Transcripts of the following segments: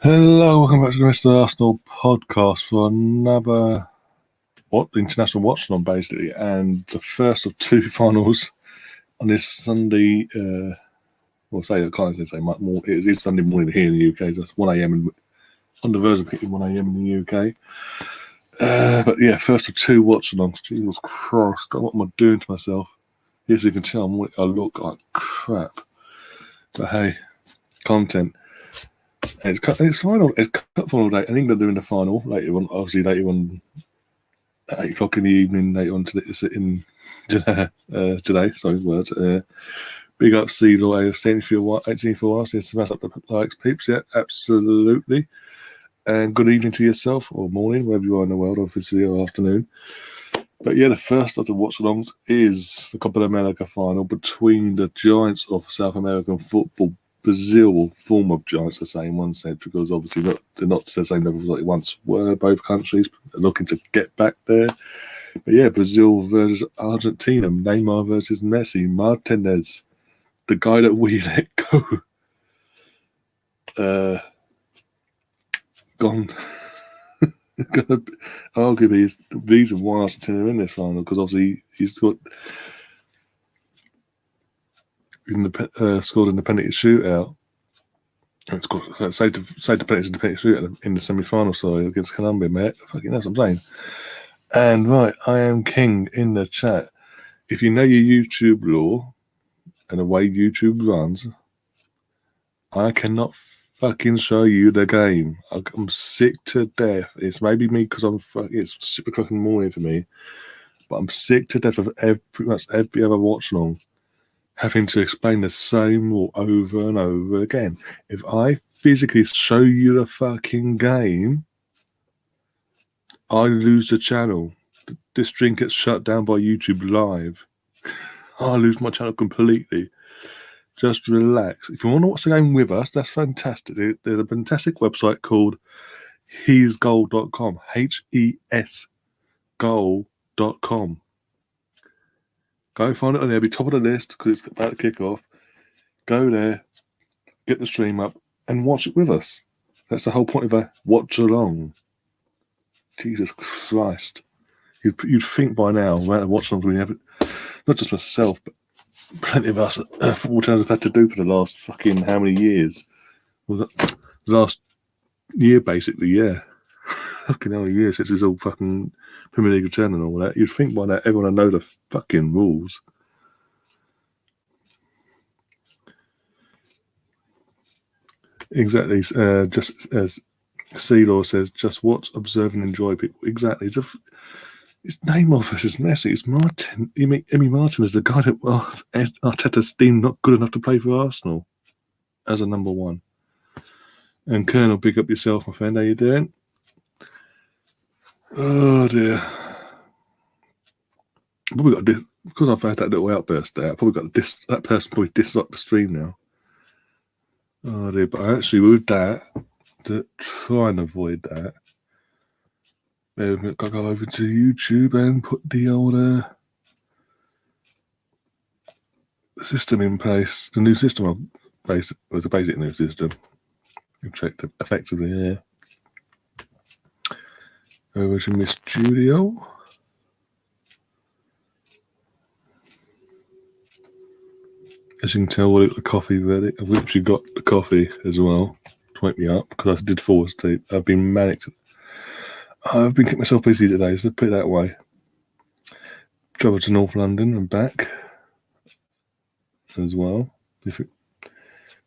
Hello, welcome back to the rest of the Arsenal podcast for another international watchalong, basically, and the first of two finals on this Sunday. I can't say much more. It is Sunday morning here in the UK. So it's 1 a.m. on the verge of hitting 1 a.m. in the UK. But yeah, first of two watchalongs. Jesus Christ, what am I doing to myself? As you can tell, I look like crap. But hey, content. It's final. It's cup final day, and England are in the final later on. Obviously, later on, at 8 o'clock in the evening. Later on today. Sorry, words. Big up, C-Law AFC. If you're 18 for us, smash up the likes, peeps. Yeah, absolutely. And good evening to yourself, or morning, wherever you are in the world, obviously, or afternoon. But yeah, the first of the watch-alongs is the Copa America final between the giants of South American football. Brazil, former giants, the same one said, because obviously they're not to the same level as they once were. Both countries are looking to get back there. But yeah, Brazil versus Argentina, Neymar versus Messi, Martinez, the guy that we let go, gone. Arguably, is the reason why Argentina are in this final, because obviously he's got scored in the penalty shootout. It's got saved the penalty shootout in the semi-final, sorry, against Colombia, mate. Fucking that's what I'm saying. And right, I am King in the chat. If you know your YouTube law and the way YouTube runs, I cannot fucking show you the game. I'm sick to death. It's maybe me because it's 6 o'clock in the morning for me, but I'm sick to death of pretty much every other watch along having to explain the same rule over and over again. If I physically show you the fucking game, I lose the channel. This stream gets shut down by YouTube Live. I lose my channel completely. Just relax. If you want to watch the game with us, that's fantastic. There's a fantastic website called hesgoal.com. HES goal.com. Go find it on there. It'll be top of the list because it's about to kick off. Go there, get the stream up, and watch it with us. That's the whole point of a watch along. Jesus Christ. You'd think by now, amount of watch alongs we have, not just myself, but plenty of us football channels have had to do for the last fucking how many years? Well, the last year, basically, yeah. Fucking hell, a year since it's all fucking Premier League return and all that. You'd think by now everyone would know the fucking rules. Exactly. Just as C-Law says, just watch, observe, and enjoy people. Exactly. It's Neymar versus Messi. It's Martin. Emi Martin is the guy that Arteta's deemed not good enough to play for Arsenal as a number one. And Colonel, pick up yourself, my friend. How you doing? Oh dear. Probably got this because I've had that little outburst there. I probably got that person probably disliked the stream now. Oh dear. But actually, with that, to try and avoid that, I've got to go over to YouTube and put the old system in place. The new system, the basic new system. Checked effectively here. Over to my studio. As you can tell, we've got the coffee ready. I've literally got the coffee as well to wake me up because I did fall asleep. I've been manic. I've been keeping myself busy today, so put it that way. Travel to North London and back as well. If you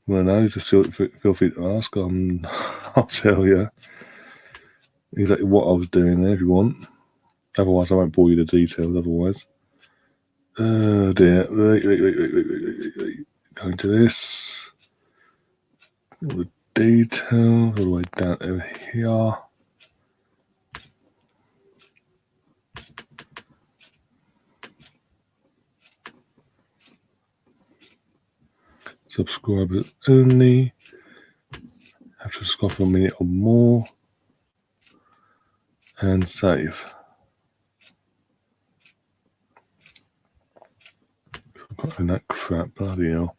want to know, just feel free to ask. I'll tell you exactly what I was doing there if you want. Otherwise, I won't bore you the details. Otherwise, oh dear. Wait. Going to this. All the details all the way down over here. Subscribers only. Have to subscribe for a minute or more. And save. I've got in that crap, bloody hell.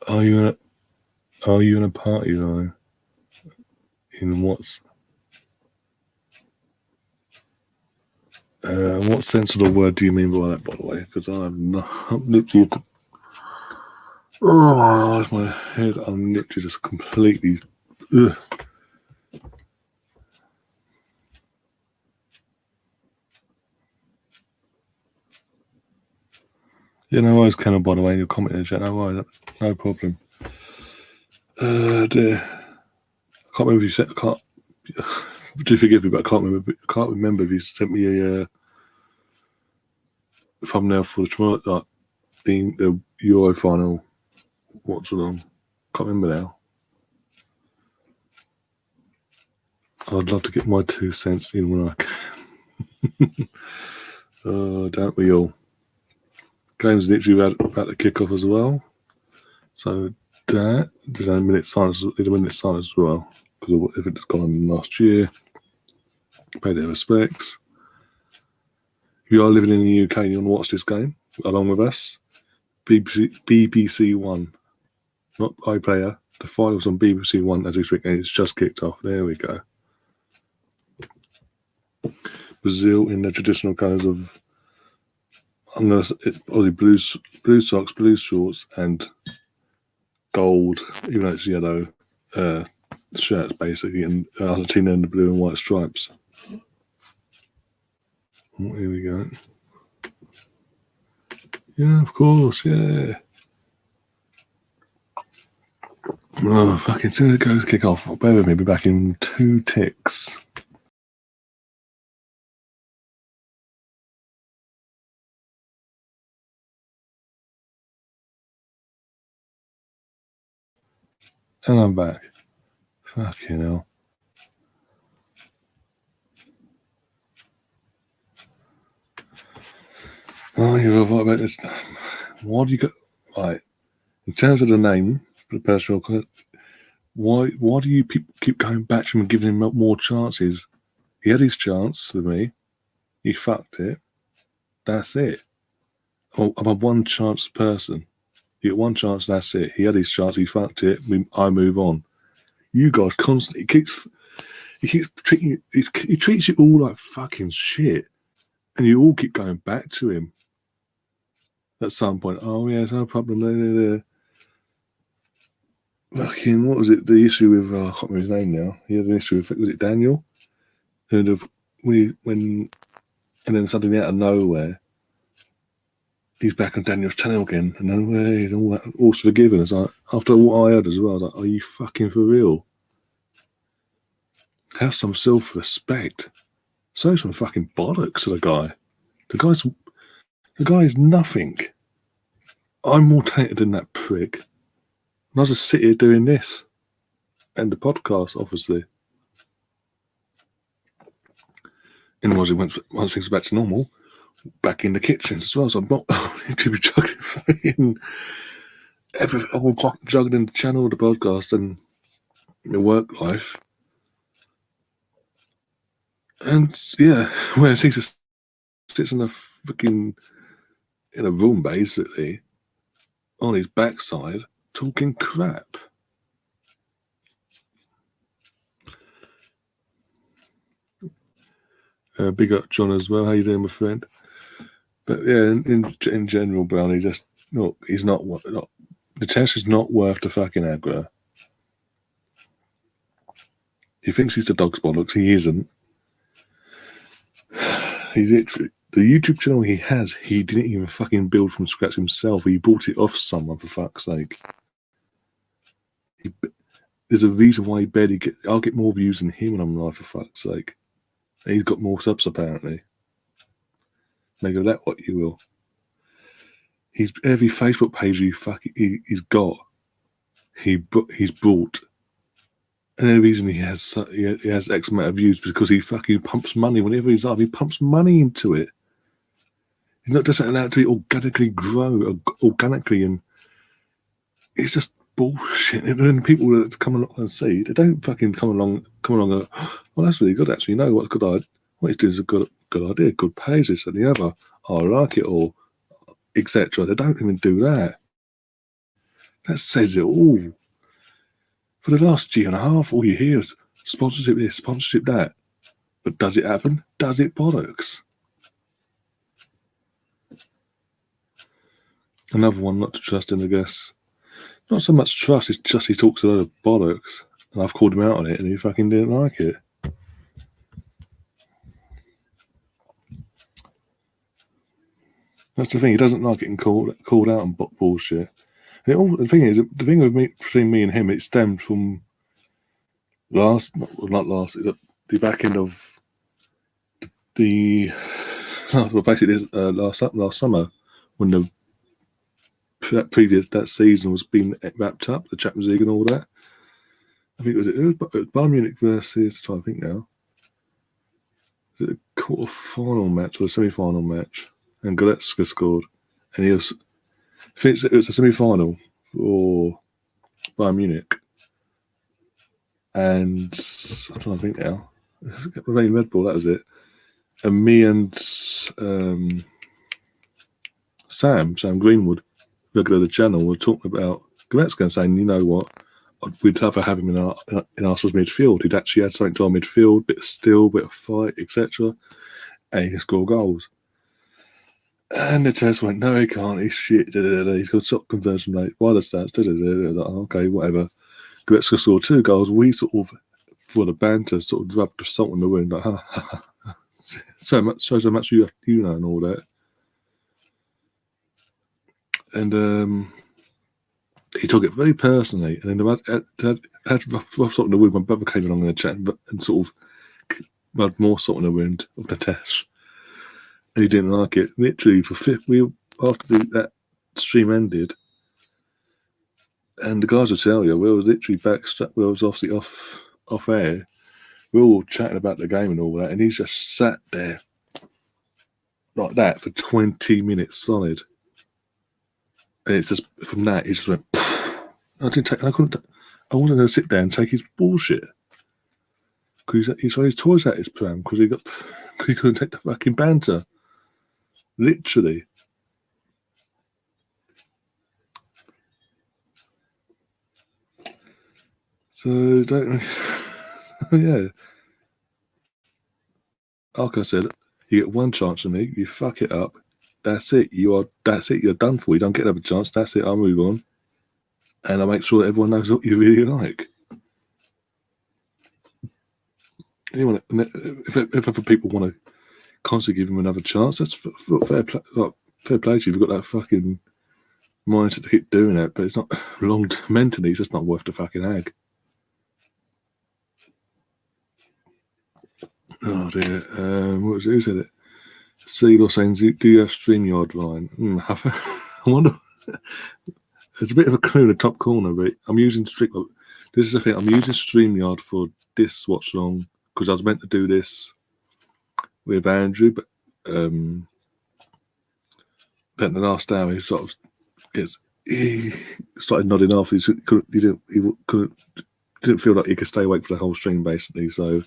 Are you in a party though? In what sense of the word do you mean by that, by the way? Because I'm literally. Oh my eyes, my head. I'm literally just completely. Ugh. Yeah, no worries, Kennel, by the way, you're commenting in the chat. No worries, no problem. Dear. I can't remember if you said. I can't. Do forgive me, but I can't remember if you sent me a thumbnail for the tomorrow, like the Euro final watchalong. Can't remember now. I'd love to get my 2 cents in when I can. Don't we all? Game's literally about to kick off as well. So that did a minute silence as well, because if it's gone on last year. Pay their respects. If you are living in the UK and you want to watch this game along with us, BBC One, not iPlayer. The finals on BBC One as we speak, and it's just kicked off. There we go. Brazil in their traditional colours of, I'm gonna say, probably blue socks, blue shorts, and gold, even though it's yellow shirts basically, and Argentina in the blue and white stripes. Oh, here we go. Yeah, of course, yeah. Oh, fucking soon as it goes kick off. Bear with me, be back in 2 ticks. And I'm back. Fucking hell. Oh, you're right about this. Why do you go? Right. In terms of the name, the personal, why do you keep going back to him and giving him more chances? He had his chance with me. He fucked it. That's it. Oh, I'm a one chance person. You get one chance, that's it. He had his chance, he fucked it. I move on. You guys constantly he treats you all like fucking shit, and you all keep going back to him. At some point, oh yeah, no problem. Fucking, what was it? The issue with I can't remember his name now. He had an issue with, was it Daniel? And and then suddenly out of nowhere, he's back on Daniel's channel again, and then he's all that, all's forgiven. It's like, after what I heard as well, I was like, are you fucking for real? Have some self-respect. So some fucking bollocks to the guy. The guy is nothing. I'm more talented than that prick. And I just sit here doing this. And the podcast, obviously. And once things are back to normal, back in the kitchen as well. So I'm not to be juggling everything. I'm juggling the channel, the podcast, and the work life. And yeah, whereas he just sits in a room basically on his backside talking crap. Big up John as well. How you doing, my friend? But yeah, in general, Brownie, just look, he's not the test is not worth the fucking aggro. He thinks he's the dog's bollocks. He isn't. He's literally the YouTube channel he has. He didn't even fucking build from scratch himself. He bought it off someone, for fuck's sake. There's a reason why he barely I'll get more views than him when I'm live, for fuck's sake. And he's got more subs apparently. Make of that what you will. He's every Facebook page he's got. He's bought. And the reason he has X amount of views because he fucking pumps money whenever he's live. He pumps money into it. He's not just allowed to organically grow organically, and it's just bullshit. And then people that come along and see, they don't fucking come along and go, well, that's really good actually. You know what he's doing is a good idea, good page, this and the other. I like it, or etc. They don't even do that. That says it all. For the last year and a half, all you hear is sponsorship this, sponsorship that. But does it happen? Does it bollocks? Another one not to trust in, I guess. Not so much trust, it's just he talks a lot of bollocks. And I've called him out on it and he fucking didn't like it. That's the thing, he doesn't like getting called out on bullshit. And the thing is, the thing with between me and him, it stemmed from the back end of basically last summer when that season was being wrapped up, the Champions League and all that. I think it was Bayern Munich versus, I'm trying to think now. Was it a quarter-final match or a semi-final match? And Goretzka scored. And I think it was a semi-final for Bayern Munich. And I'm trying to think now. Playing Red Bull, that was it. And me and Sam Greenwood, regular the channel, were talking about Goretzka and saying, you know what, we'd love to have him in Arsenal's midfield. He'd actually had something to our midfield, bit of steel, bit of fight, etc. And he can score goals. And the test went, no, he can't. He's shit. He's got shot conversion rate. Why the stats? Like, okay, whatever. Goretzka scored 2 goals. We sort of, for the banter, sort of rubbed salt in the wound, like, so much, shows how much you know and all that. And he took it very personally. And then had rough salt in the wound. My brother came along in the chat and sort of rubbed more salt in the wound of Natesh. And he didn't like it. Literally, after that stream ended, and the guys will tell you, we were literally we was obviously off air. We were all chatting about the game and all that, and he's just sat there like that for 20 minutes solid. And it's just from that, he just went. I wasn't going to sit there and take his bullshit because he threw his toys at his pram because he couldn't take the fucking banter. Literally. So yeah. Like I said, you get one chance from me, you fuck it up, that's it. You're done for. You don't get another chance, that's it, I'll move on. And I make sure that everyone knows what you really like. If other people want to constantly give him another chance, that's fair play to you. You've got that fucking mindset to keep doing it, but it's not mentally, it's just not worth the fucking ag. Oh dear. Who said it? Seagull saying, do you have StreamYard line? I wonder. There's a bit of a clue in the top corner, but I'm using this is the thing, I'm using StreamYard for this Watchalong because I was meant to do this with Andrew, but in the last hour he started nodding off. He didn't feel like he could stay awake for the whole stream basically, so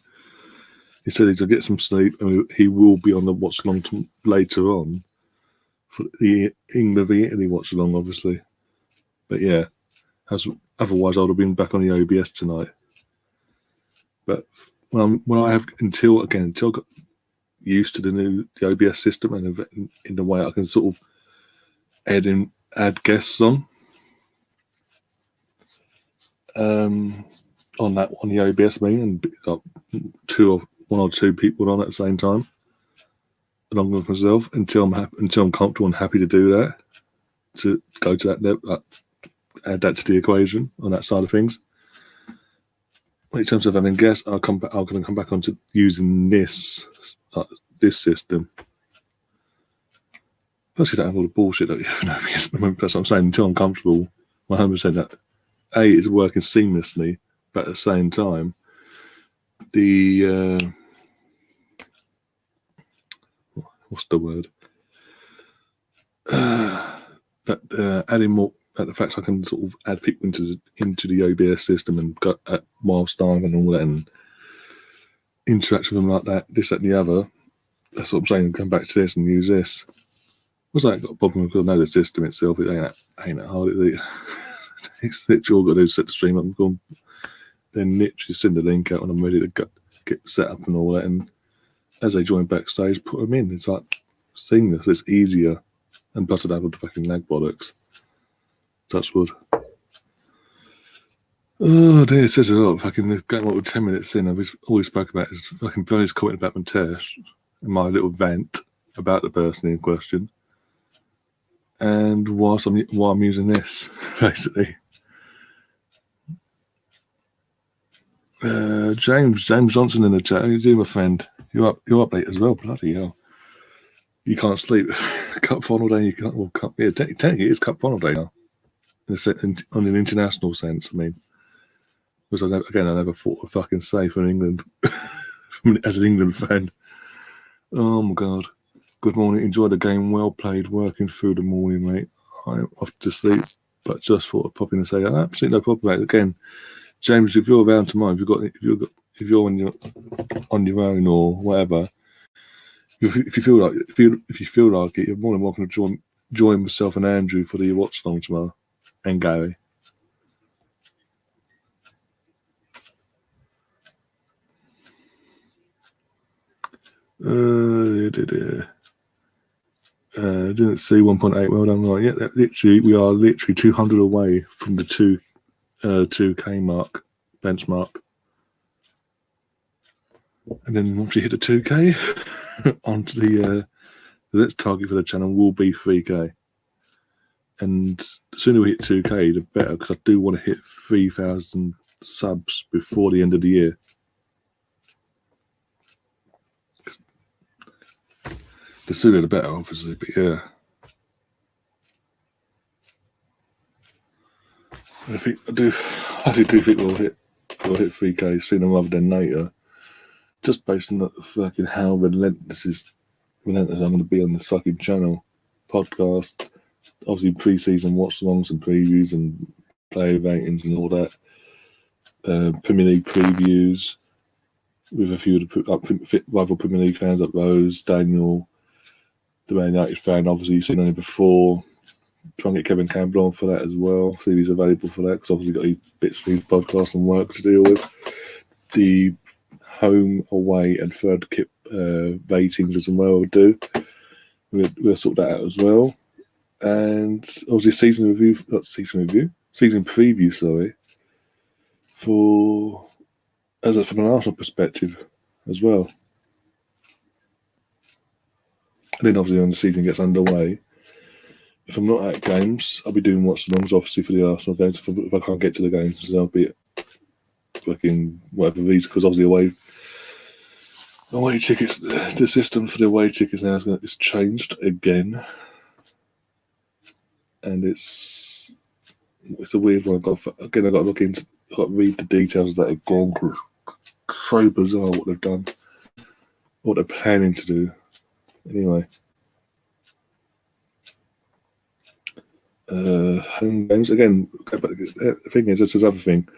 he said he'd get some sleep and he will be on the Watchalong later on for the England v Italy Watchalong, obviously. But yeah, otherwise I would have been back on the OBS tonight. But when I have until I got used to the OBS system and in the way I can sort of add guests on the OBS meeting and one or two people on at the same time, along with myself, until I'm comfortable and happy to do that, to go to that level, add that to the equation on that side of things. In terms of having guests, I'm going to come back onto using this system. Plus, you don't have all the bullshit that you have in OBS at the moment. That's what I'm saying. Until I'm comfortable 100% that it's working seamlessly, but at the same time, the what's the word? Adding more. The fact I can sort of add people into the OBS system and go at milestone and all that and interact with them like that, this, that, and the other. That's what I'm saying. Come back to this and use this. Was that got a problem because I know the system itself? It ain't that hard. It's literally all I've got to do is set the stream up and go, then literally send the link out when I'm ready to get set up and all that. And as they join backstage, put them in. It's like seamless. It's easier. And plus, I don't have the fucking lag bollocks. Touch wood. Oh dear, it says a lot. Fucking going what, 10 minutes in, I've always spoke about is fucking Bernie's comment about Montesh and my little vent about the person in question. And why I'm using this, basically. James Johnson in the chat. How you doing, my friend? You're up late as well. Bloody hell! You can't sleep. Cup final day. You can't. Well, yeah, technically it's cup final day now. On an international sense, I mean, because I never thought I'd fucking say from England as an England fan. Oh my god! Good morning. Enjoy the game. Well played. Working through the morning, mate. I'm off to sleep, but just thought I'd pop in and say, absolutely no problem, mate. Again. James, if you're around tomorrow, if you're on your own or whatever, if you feel like it, you're more than welcome to join myself and Andrew for the Watchalong tomorrow, and Gary. Didn't see 1.8. Well done, right? Yeah, we are literally 200 away from the 2K benchmark, and then once you hit the 2K, onto the next target for the channel will be 3K, and the sooner we hit 2K, the better, because I do want to hit 3,000 subs before the end of the year. The sooner the better, obviously, but yeah. I do think we'll hit 3K sooner rather than later, just based on the fucking how relentless I'm going to be on this fucking channel, podcast, obviously pre-season watch-alongs and previews and player ratings and all that, Premier League previews with a few of the rival Premier League fans like Rose, Daniel, the Man United fan, obviously you've seen on it before. Try and get Kevin Campbell on for that as well. See if he's available for that, because obviously got these bits of his podcast and work to deal with. The home, away, and third kit ratings as well do. We'll sort that out as well. And obviously season preview, sorry, from an Arsenal perspective as well. And then obviously when the season gets underway, if I'm not at games, I'll be doing watch-alongs, obviously, for the Arsenal games. If I can't get to the games, I'll be fucking whatever reason, because obviously away tickets, the system for the away tickets now is changed again, and it's a weird one. I've got to look into, I've got to read the details of that again, because it's so bizarre what they've done, what they're planning to do. Anyway. Home games again. The thing is, this is other thing.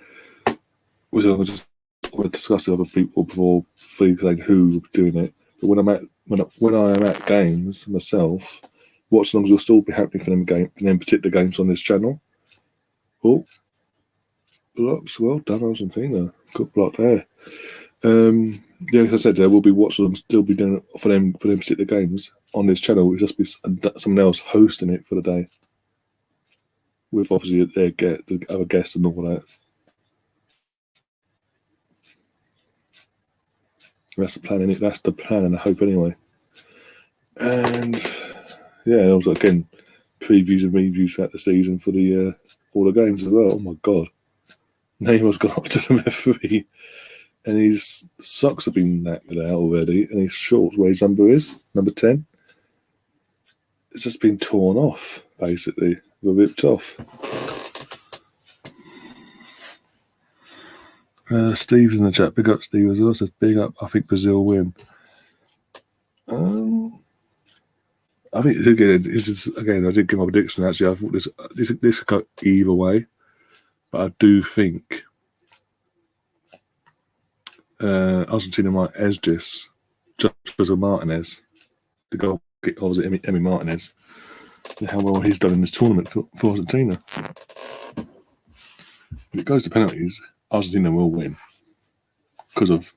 Which I'm just want to discuss with other people before saying who will be doing it. But when I am at games myself, watch-alongs will still be happening for them particular games on this channel. Oh, blocks, well done, Argentina. Good block there. Yeah, as I said, there will be watch-alongs still be doing it for them particular games on this channel. It'll just be someone else hosting it for the day, with obviously the other guests and all that. That's the plan, That's the plan, I hope, anyway. And yeah, also again, previews and reviews throughout the season for the all the games as well. Oh my god, Neymar's gone up to the referee, and his socks have been knackered out already, and his shorts, where his number is, number 10, it's just been torn off, basically, ripped off. Steve's in the chat. Big up, Steve, as well. Says big up. I think Brazil win. I think again. I did give my prediction. Actually, I thought this could go either way, but I do think Argentina might edge this just because of Martinez. The goal, obviously, Emi Martinez, and how well he's done in this tournament for Argentina. if it goes to penalties, Argentina will win because of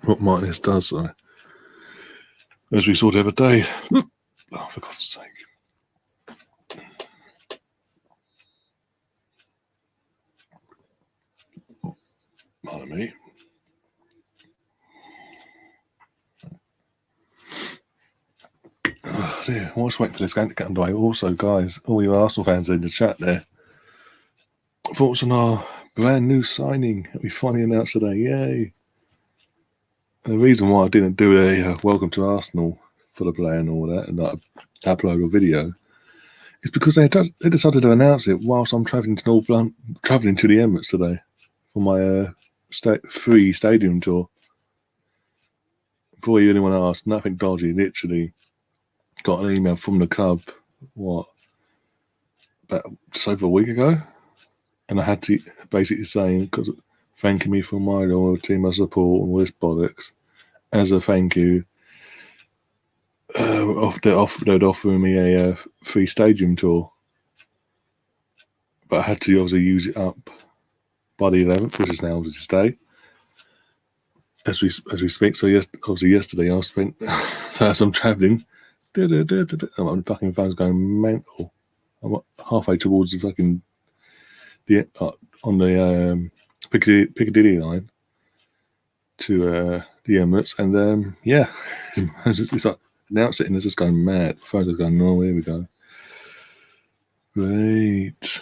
what Martinez does. So, as we saw the other day, oh, for God's sake. Pardon me. Oh dear, I was waiting for this game to get underway. Also, guys, all you Arsenal fans in the chat there, thoughts on our brand new signing that we finally announced today. Yay! And the reason why I didn't do a welcome to Arsenal for the player and all that, and not upload a video, is because they decided to announce it whilst I'm travelling to travelling to the Emirates today for my free stadium tour. Before anyone asked, nothing dodgy. Literally got an email from the club, about just over a week ago, and I had to basically saying, because thanking me for my loyalty, my support, and all this bollocks. As a thank you, they'd offer me a free stadium tour, but I had to obviously use it up by the 11th, which is now today, as we speak. So obviously yesterday I spent, so as I'm travelling, my fucking phone's going mental. I'm halfway towards the fucking on the Piccadilly line to the Emirates, and yeah, it's like announce it and it's just going mad. The phone's just going, oh, here we go. Great.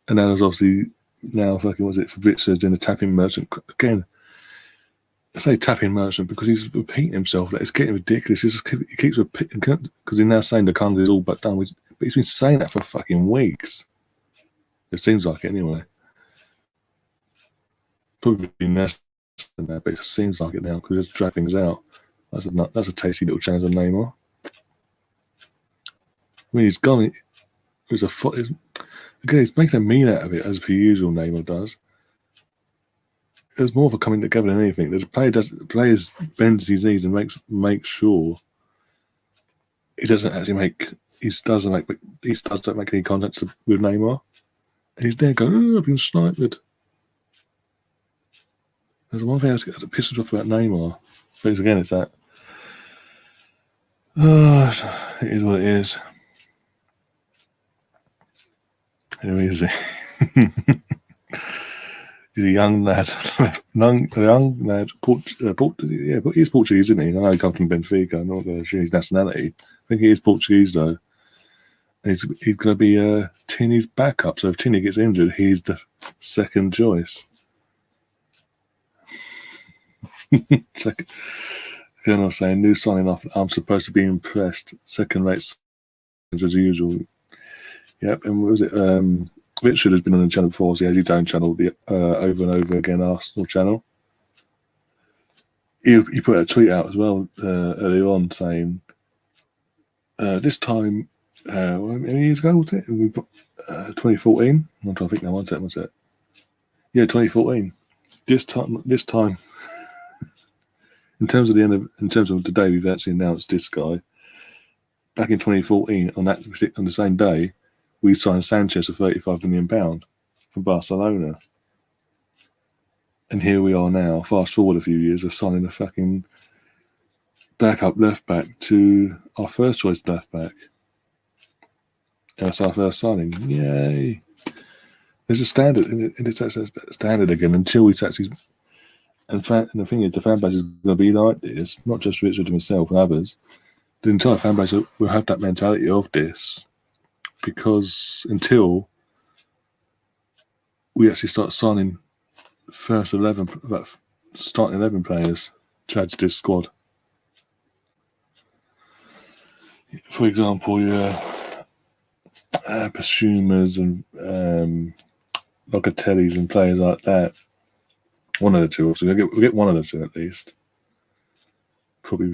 And then there's obviously now fucking, was it Fabrizio's doing a tapping merchant again? I say tapping merchant because he's repeating himself. Like, it's getting ridiculous. He keeps repeating because he's now saying the Congo is all but done. But he's been saying that for fucking weeks. It seems like it anyway. Probably less than that, but it seems like it now because it's dragged things out. That's a tasty little change on Neymar. I mean, he's gone. Again, he's making a meal out of it as per usual. Neymar does. There's more of a coming together than anything. The players bends his knees and makes sure he doesn't make any contact with Neymar. And he's there going, oh, I've been sniped. There's one thing I have to piss off about Neymar. But again, it's that. It is what it is. Who is he? He's a young lad. He's Portuguese, isn't he? I know he comes from Benfica. I'm not going to show his nationality. I think he is Portuguese, though. And he's going to be Tini's backup. So if Tini gets injured, he's the second choice. Colonel saying, new signing off. I'm supposed to be impressed. Second rate as usual. Yep, and what was it? Richard has been on the channel before, so he has his own channel, the over and over again Arsenal channel. He put a tweet out as well earlier on saying, this time, how many years ago was it? We put 2014. I'm trying to think now. What's it? Yeah, 2014. This time. in terms of the day we've actually announced this guy. Back in 2014, on the same day, we signed Sanchez for £35 million from Barcelona. And here we are now, fast forward a few years, of signing a fucking backup left back to our first choice left back. That's our first signing. Yay. There's a standard, and it's a standard again until we actually. And the thing is, the fan base is going to be like this, not just Richard and himself and others. The entire fan base will have that mentality of this. Because until we actually start signing starting 11 players to add to this squad. For example, your Basumas and Locatellis and players like that. One of the two, obviously. We'll get one of the two at least. Probably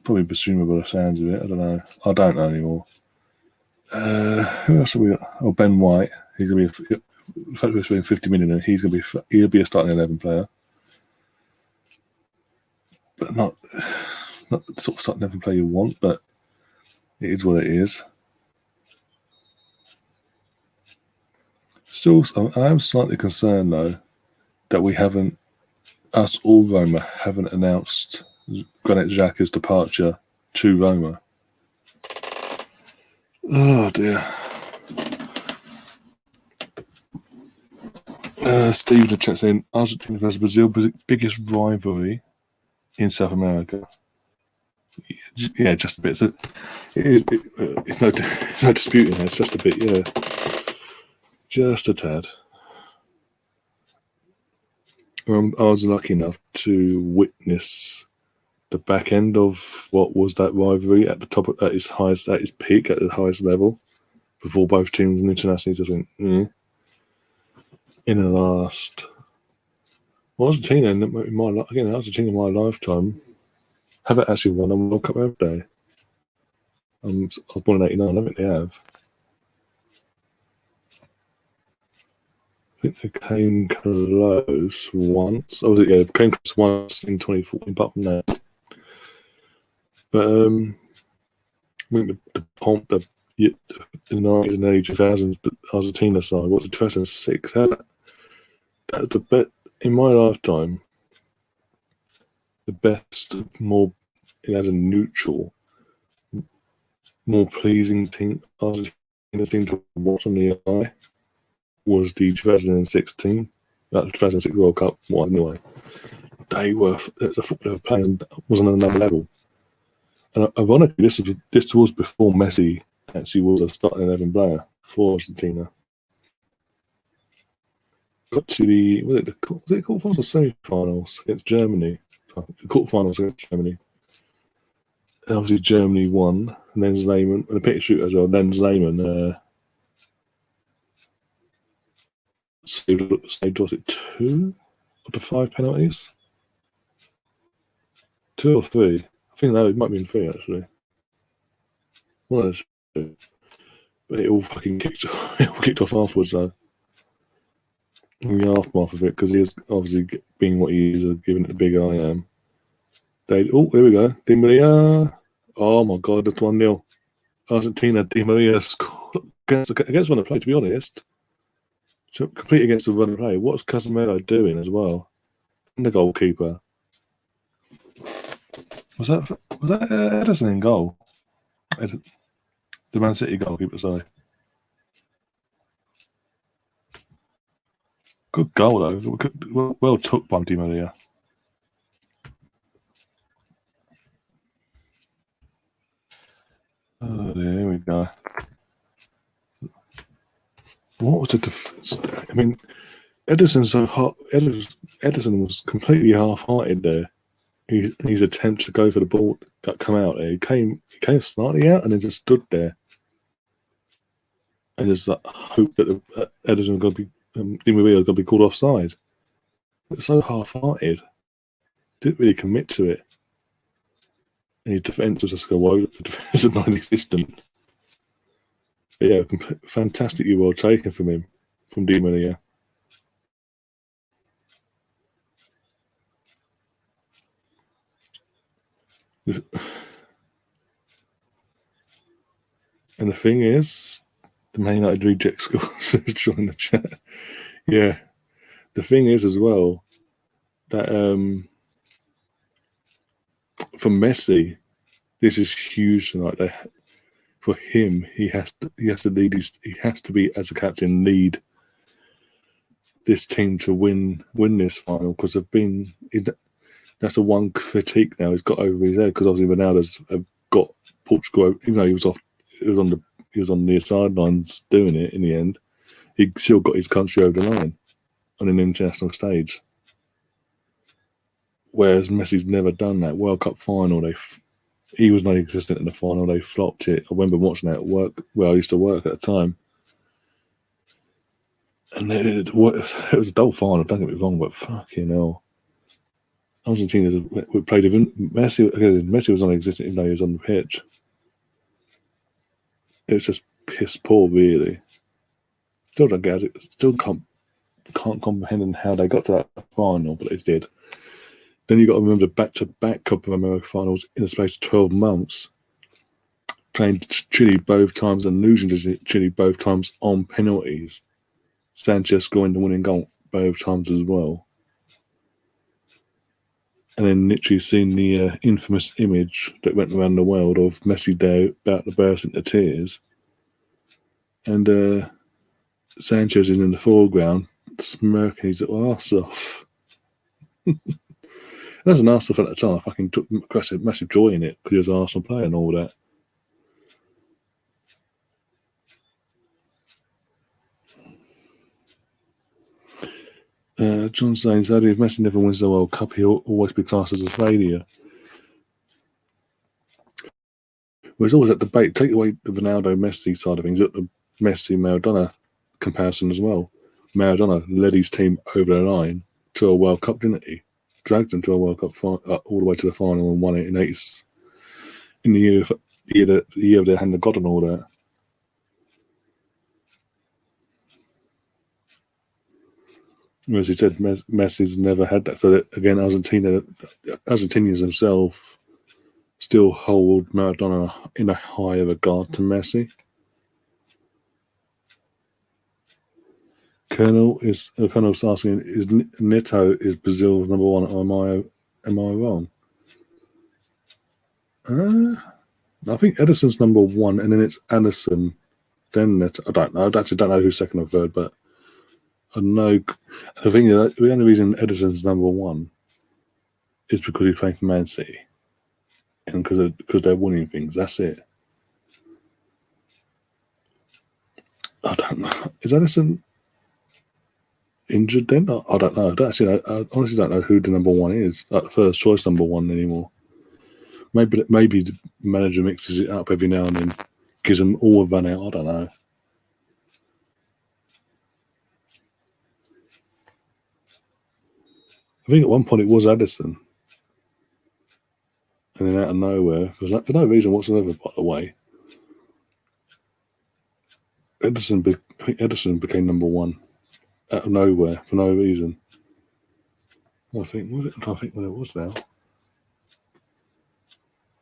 Basuma by the sounds of it. I don't know. I don't know anymore. Who else have we got? Oh, Ben White. He's going to be in fact we're spending 50 million and he'll be a starting 11 player. But not the sort of starting 11 player you want, but it is what it is. Still, I am slightly concerned though that we haven't, us all Roma, haven't announced Granit Xhaka's departure to Roma. Oh dear. Steve in the chat saying Argentina versus Brazil, biggest rivalry in South America. Yeah, just a bit. So it's no disputing that. It's just a bit, yeah. Just a tad. I was lucky enough to witness the back end of what was that rivalry at the top, at its highest, at its peak, at the highest level, before both teams internationally just went, in the last. Argentina, Argentina in my lifetime haven't actually won a World Cup birthday. I was born in '89. I don't think they have. I think they came close once. Oh, was it? Yeah, came close once in 2014. Apart from that, but I think the 90s and early 2000s, but Argentina side, what was it, 2006? That's the bet in my lifetime. The best, more as a neutral, more pleasing team, Argentina team to watch on the eye was the 2016, that 2006 World Cup one anyway. They were, the football playing was on another level. And ironically, this was before Messi actually was a starting 11 player for Argentina. Got to the, was it quarterfinals or semi-finals against Germany? Quarterfinals against Germany. And obviously Germany won, and then Zlayman, and a penalty shooter as well, then Zlayman saved, was it 2 of the 5 penalties? 2 or 3? I think that it might have been 3 actually. One of those 2. But it all fucking kicked off afterwards though. In the aftermath of it, because he was obviously being what he is, giving it the big I am. There we go. Di Maria. Oh my god, that's 1-0. Argentina, Di Maria scored against run of play, to be honest. So complete against the run of play. What's Casemiro doing as well? And the goalkeeper. Was that Ederson in goal? The Man City goalkeeper, sorry. Good goal though. Well took by Di Maria. Oh, there we go. What was the difference? I mean, Ederson was completely half-hearted there. His attempt to go for the ball that come out there. He came slightly out and then just stood there. And just hope that Ederson was going to be, Di Maria was going to be called offside. It was so half-hearted. Didn't really commit to it. And his defence was just go over. The defence was non-existent. But yeah, fantastically well taken from him, from Di Maria. And the thing is, the Man United reject scores has joined the chat. Yeah. The thing is as well, that for Messi, this is huge tonight. For him, he has to lead he has to be, as a captain, lead this team to win this final, because that's the one critique now he's got over his head, because obviously Ronaldo's got Portugal, even though he was on the sidelines doing it in the end, he still got his country over the line on an international stage. Whereas Messi's never done that. World Cup final, he was non-existent in the final. They flopped it. I remember watching that at work, where I used to work at the time. And it was a dull final, don't get me wrong, but fucking hell. Argentina played with Messi. Messi was non-existent even though he was on the pitch. It was just piss poor, really. Still don't get it. Still can't comprehend how they got to that final, but they did. Then you got to remember back-to-back Copa America finals in the space of 12 months, playing Chile both times and losing to Chile both times on penalties. Sanchez scoring the winning goal both times as well. And then literally seeing the infamous image that went around the world of Messi there about to burst into tears. And Sanchez is in the foreground smirking his little arse off. As an Arsenal fan at the time, I fucking took massive joy in it because he was an Arsenal player and all that. John saying, "Sadly, if Messi never wins the World Cup, he'll always be classed as a failure." There's always that debate. Take away the Ronaldo-Messi side of things, look at the Messi-Maradona comparison as well. Maradona led his team over the line to a World Cup, didn't he? Dragged them to a World Cup all the way to the final and won it in the year of their hand of God and all that. As he said, Messi's never had that. So that, again, Argentinians themselves still hold Maradona in a higher regard to Messi. Colonel's asking, is Neto is Brazil's number one? Or am I wrong? I think Edison's number one, and then it's Anderson, then Neto. I don't know. I actually don't know who's second or third, but I know. I think the only reason Edison's number one is because he's playing for Man City, and because they're winning things. That's it. I don't know. Is Edison injured then? I don't know. I honestly don't know who the number one is, like the first choice number one anymore. Maybe the manager mixes it up every now and then, gives them all a run out. I don't know. I think at one point it was Addison, and then out of nowhere, for no reason whatsoever, by the way, I think Edison became number one out of nowhere for no reason. I think was it? I'm trying to think when it was now.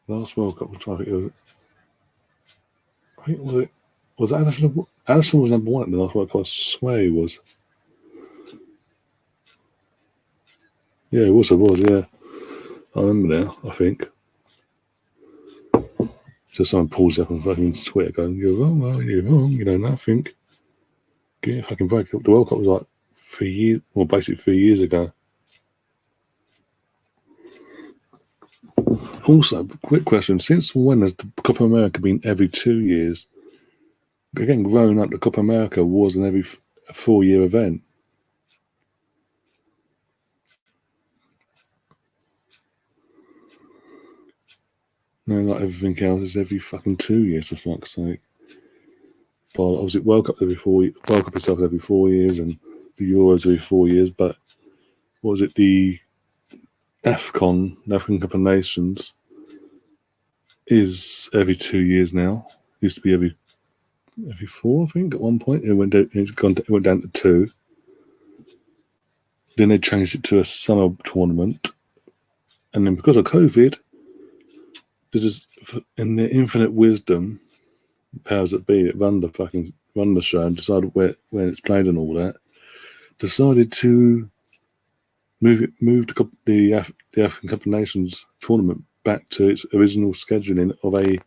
Last World Cup, I'm trying to think. I think was Addison? Addison was number one at the last World Cup. I swear he was. Yeah, it was. Yeah, I remember now. I think. So someone pulls up on fucking Twitter going, "You're wrong, you're wrong, you know nothing." Get a fucking break. The World Cup was like 3 years, well, basically 3 years ago. Also, quick question: since when has the Copa America been every 2 years? Again, growing up, the Copa America was an every 4-year event. No, like everything else is every fucking 2 years, for fuck's sake. But obviously, World Cup itself every 4 years, and the Euros every 4 years. But what was it? The AFCON, the African Cup of Nations, is every 2 years now. Used to be every 4, I think. At one point, it went down to 2. Then they changed it to a summer tournament, and then because of COVID, they just, in their infinite wisdom, powers that be that run the show and decide when it's played and all that, decided to move the African Cup of Nations tournament back to its original scheduling of a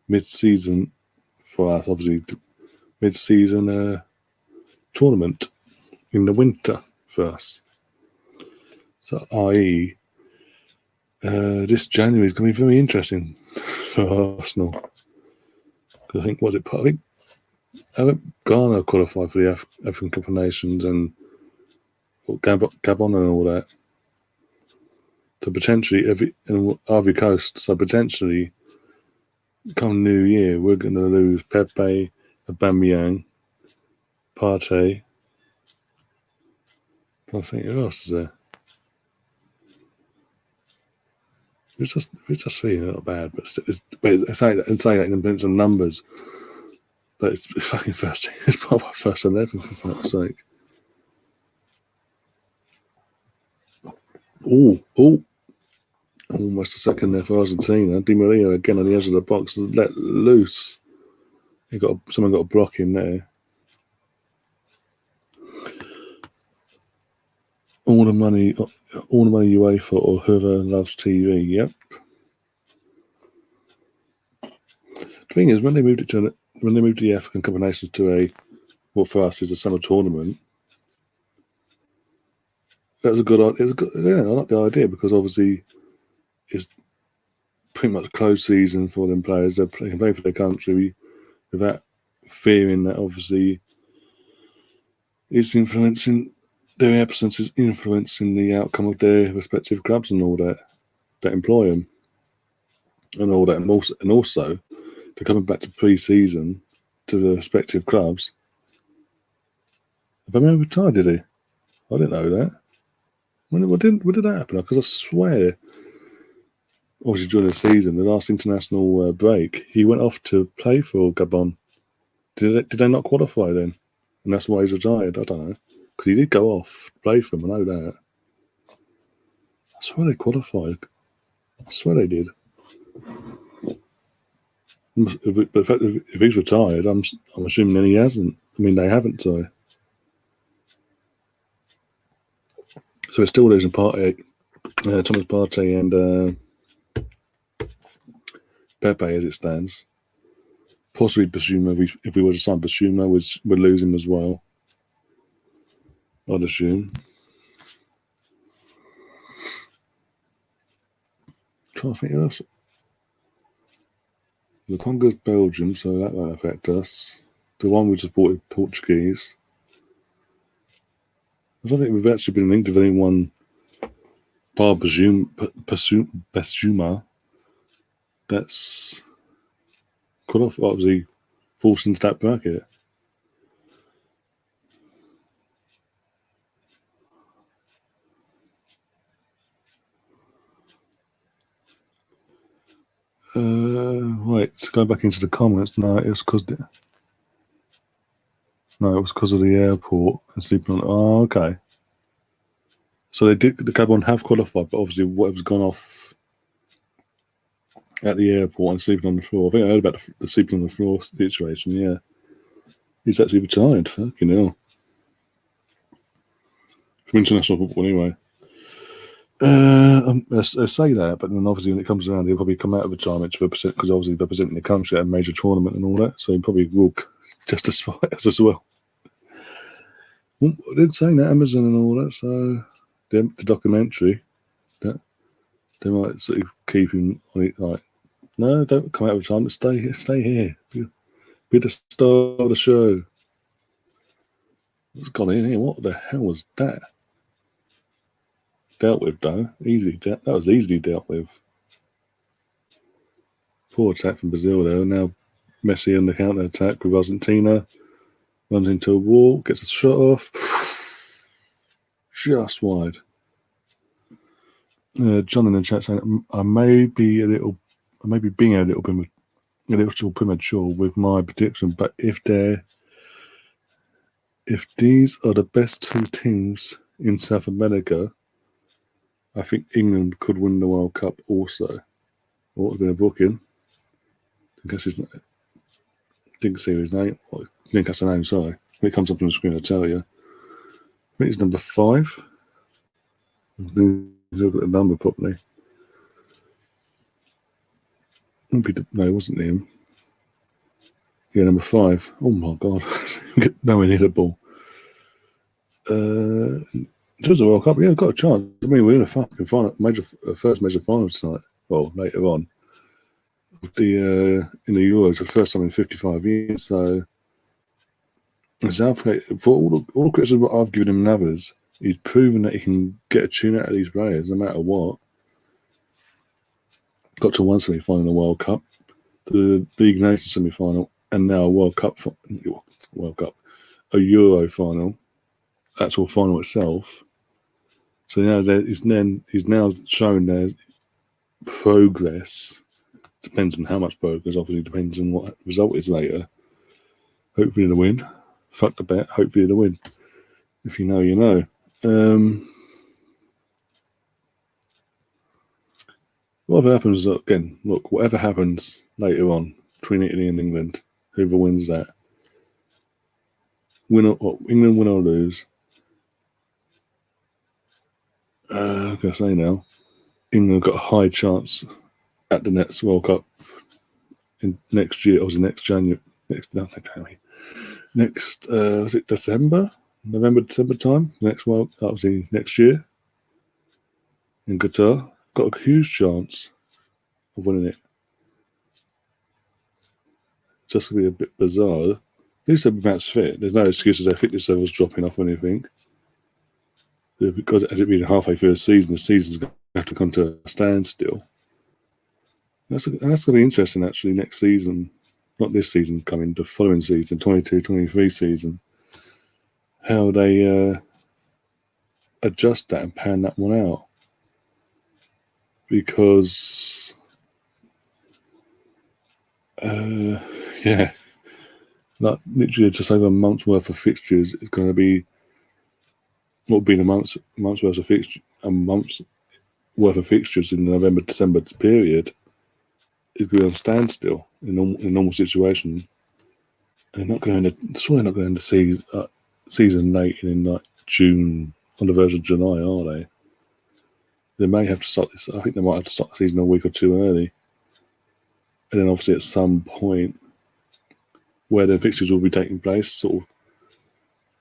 mid-season, for us obviously, mid-season tournament in the winter for us. So, i.e., this January is going to be very interesting for Arsenal. Because I think, Ghana qualified for the African Cup of Nations and Gabon and all that. So potentially Ivory Coast. So potentially, come New Year, we're going to lose Pepe, Aubameyang, Partey. I think who else is there? It's just feeling a little bad, but it's saying that in terms of numbers. But it's fucking first. It's probably first 11 for fuck's sake. Almost a second there for Argentina. Di Maria again on the edge of the box, let loose. Someone got a block in there. All the money UEFA or whoever loves TV. Yep. The thing is, when they moved the African Cup of Nations to what for us is a summer tournament, that was a good idea. I like the idea because obviously it's pretty much closed season for them players. They can play for their country without fearing that obviously it's influencing their absence is influencing the outcome of their respective clubs and all that employ them and all that, and also they're coming back to pre-season to the respective clubs. But man retired, did he? I didn't know that. When did that happen? Because I swear, obviously during the season, the last international break, he went off to play for Gabon. Did they not qualify then? And that's why he's retired. I don't know. Because he did go off to play for them, I know that. I swear they qualified. I swear they did. But if he's retired, I'm assuming then he hasn't. I mean, they haven't, so. So we're still losing Thomas Partey and Pepe as it stands. Possibly Basuma, if we were to sign Basuma, we'd lose him as well. I'd assume. Can't think of else. The Congo's Belgium, so that won't affect us. The one we supported Portuguese. I don't think we've actually been linked with anyone bar Basuma that's cut off, obviously forced into that bracket. Right, so go back into the comments. No, it was because of the airport and sleeping on. Oh, okay. So the Gabon have qualified, but obviously whatever's gone off at the airport and sleeping on the floor. I think I heard about the sleeping on the floor situation. Yeah, he's actually retired. Fucking hell. From international football, anyway. I say that, but then obviously when it comes around, he'll probably come out of retirement because obviously representing the country at a major tournament and all that. So he probably will just despite us as well. I did say that Amazon and all that. So the documentary that they might sort of keep him on it. Like, no, don't come out of retirement. Stay here. Be the star of the show. What's gone in here? What the hell was that? Dealt with though, easy. That was easily dealt with. Poor attack from Brazil though. Now Messi on the counter attack with Argentina. Runs into a wall, gets a shot off. Just wide. John in the chat saying I may be being a little premature with my prediction, but if these are the best two teams in South America, I think England could win the World Cup also. What has been a booking? I guess his name. Didn't see his name. Didn't catch the name, sorry. When it comes up on the screen, I'll tell you. I think it's number 5. Look at the number properly. No, it wasn't him. Yeah, number 5. Oh my god. Nowhere near the ball. In terms of World Cup, yeah, I've got a chance. I mean, we're in a fucking first major final tonight. Well, later on. In the Euros, the first time in 55 years. So, Southgate, for all the criticism I've given him and others, he's proven that he can get a tune out of these players no matter what. Got to one semi-final in the World Cup, the League Nations semi-final, and now a a Euro final, actual final itself. So now he's now shown their progress. Depends on how much progress. Obviously, depends on what result is later. Hopefully, the win. Fuck the bet. Hopefully, the win. If you know, you know. Whatever happens, again, look, whatever happens later on between Italy and England, whoever wins that, England win or lose, I'm going to say now, England got a high chance at the next World Cup in next year, or was it next January? Next, was it December? November, December time? Next World, obviously next year in Qatar. Got a huge chance of winning it. Just to be a bit bizarre. At least they'll be match fit. There's no excuses their fitness levels dropping off or anything. Because as it being halfway through the season's going to have to come to a standstill. That's going to be interesting, actually, next season. Not this season coming, the following season, 22-23 season. How they adjust that and pan that one out. Because, yeah, like literally just over a month's worth of fixtures is going to be, what would be a month's worth of fixtures, a month's worth of fixtures in the November-December period is going to be on standstill in a normal situation. And they're not going to season late in like June, on the verge of July, are they? They may have to start this. I think they might have to start the season a week or two early, and then obviously at some point where the fixtures will be taking place, sort of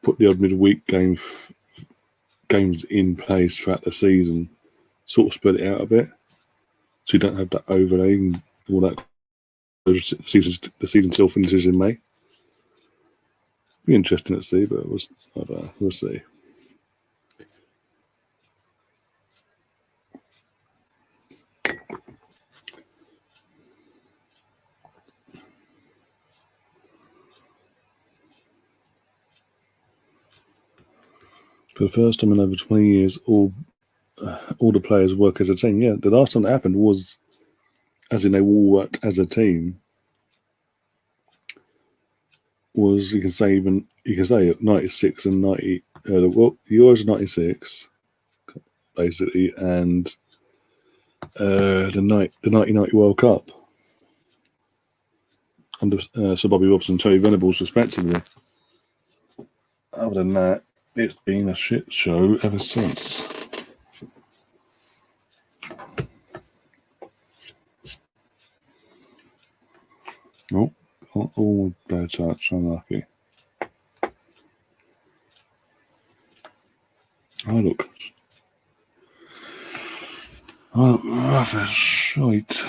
put the odd midweek games in place throughout the season, sort of spread it out a bit, so you don't have that overlay and all that. The season still finishes in May. Be interesting to see, but we'll see. For the first time in over 20 years, all the players work as a team. Yeah, the last time that happened was, as in they all worked as a team, was you can say 96 and 90. Well, yours 96, basically, and the 1990 World Cup under Sir Bobby Robson and Terry Venables, respectively. Other than that, it's been a shit show ever since. Oh, all bad touch, unlucky. Oh, look. Oh, rather shite.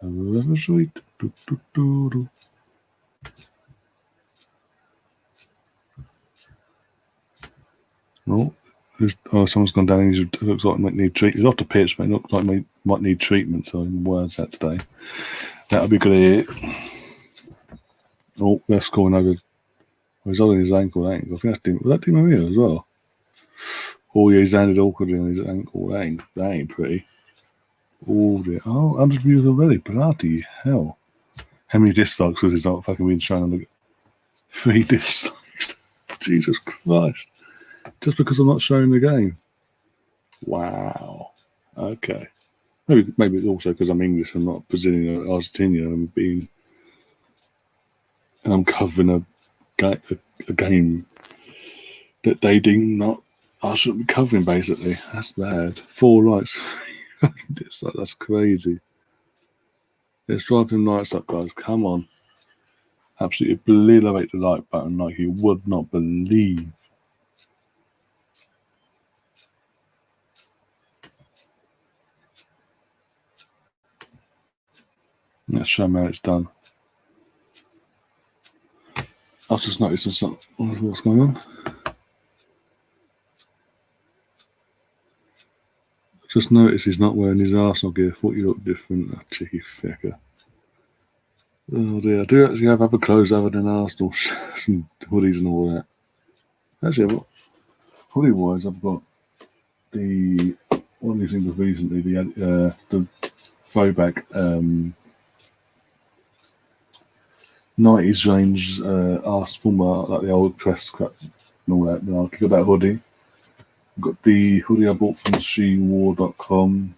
Rather shite. Someone's gone down. It looks like might need treatment. He's off the pitch, but it looks like he might need treatment. So, words that today. That'll be good to hear. Oh, they're scoring over. He's holding his ankle. I think that's was that Di Maria as well. Oh, yeah, he's landed awkwardly on his ankle. That ain't pretty. Oh, dear. 100 views already. Bloody hell. How many dislikes was his not fucking being shown on the 3 dislikes? Jesus Christ. Just because I'm not showing the game. Wow. Okay. Maybe it's also because I'm English and not Brazilian or Argentinian and I'm covering a game that they deem not I shouldn't be covering, basically. That's bad. 4 likes. That's crazy. Let's drive them likes up, guys. Come on. Absolutely obliterate the like button like you would not believe. Let's show them how it's done. I've just noticed something. What's going on? Just noticed he's not wearing his Arsenal gear. Thought you looked different. Oh, cheeky fecker. Oh dear. I do actually have other clothes other than Arsenal shirts and hoodies and all that. Actually, hoodie wise, I've got one of these things recently, the throwback 90s range Arsenal, like the old crest crap and all that. Then I'll pick up that hoodie. I've got the hoodie I bought from shewar.com,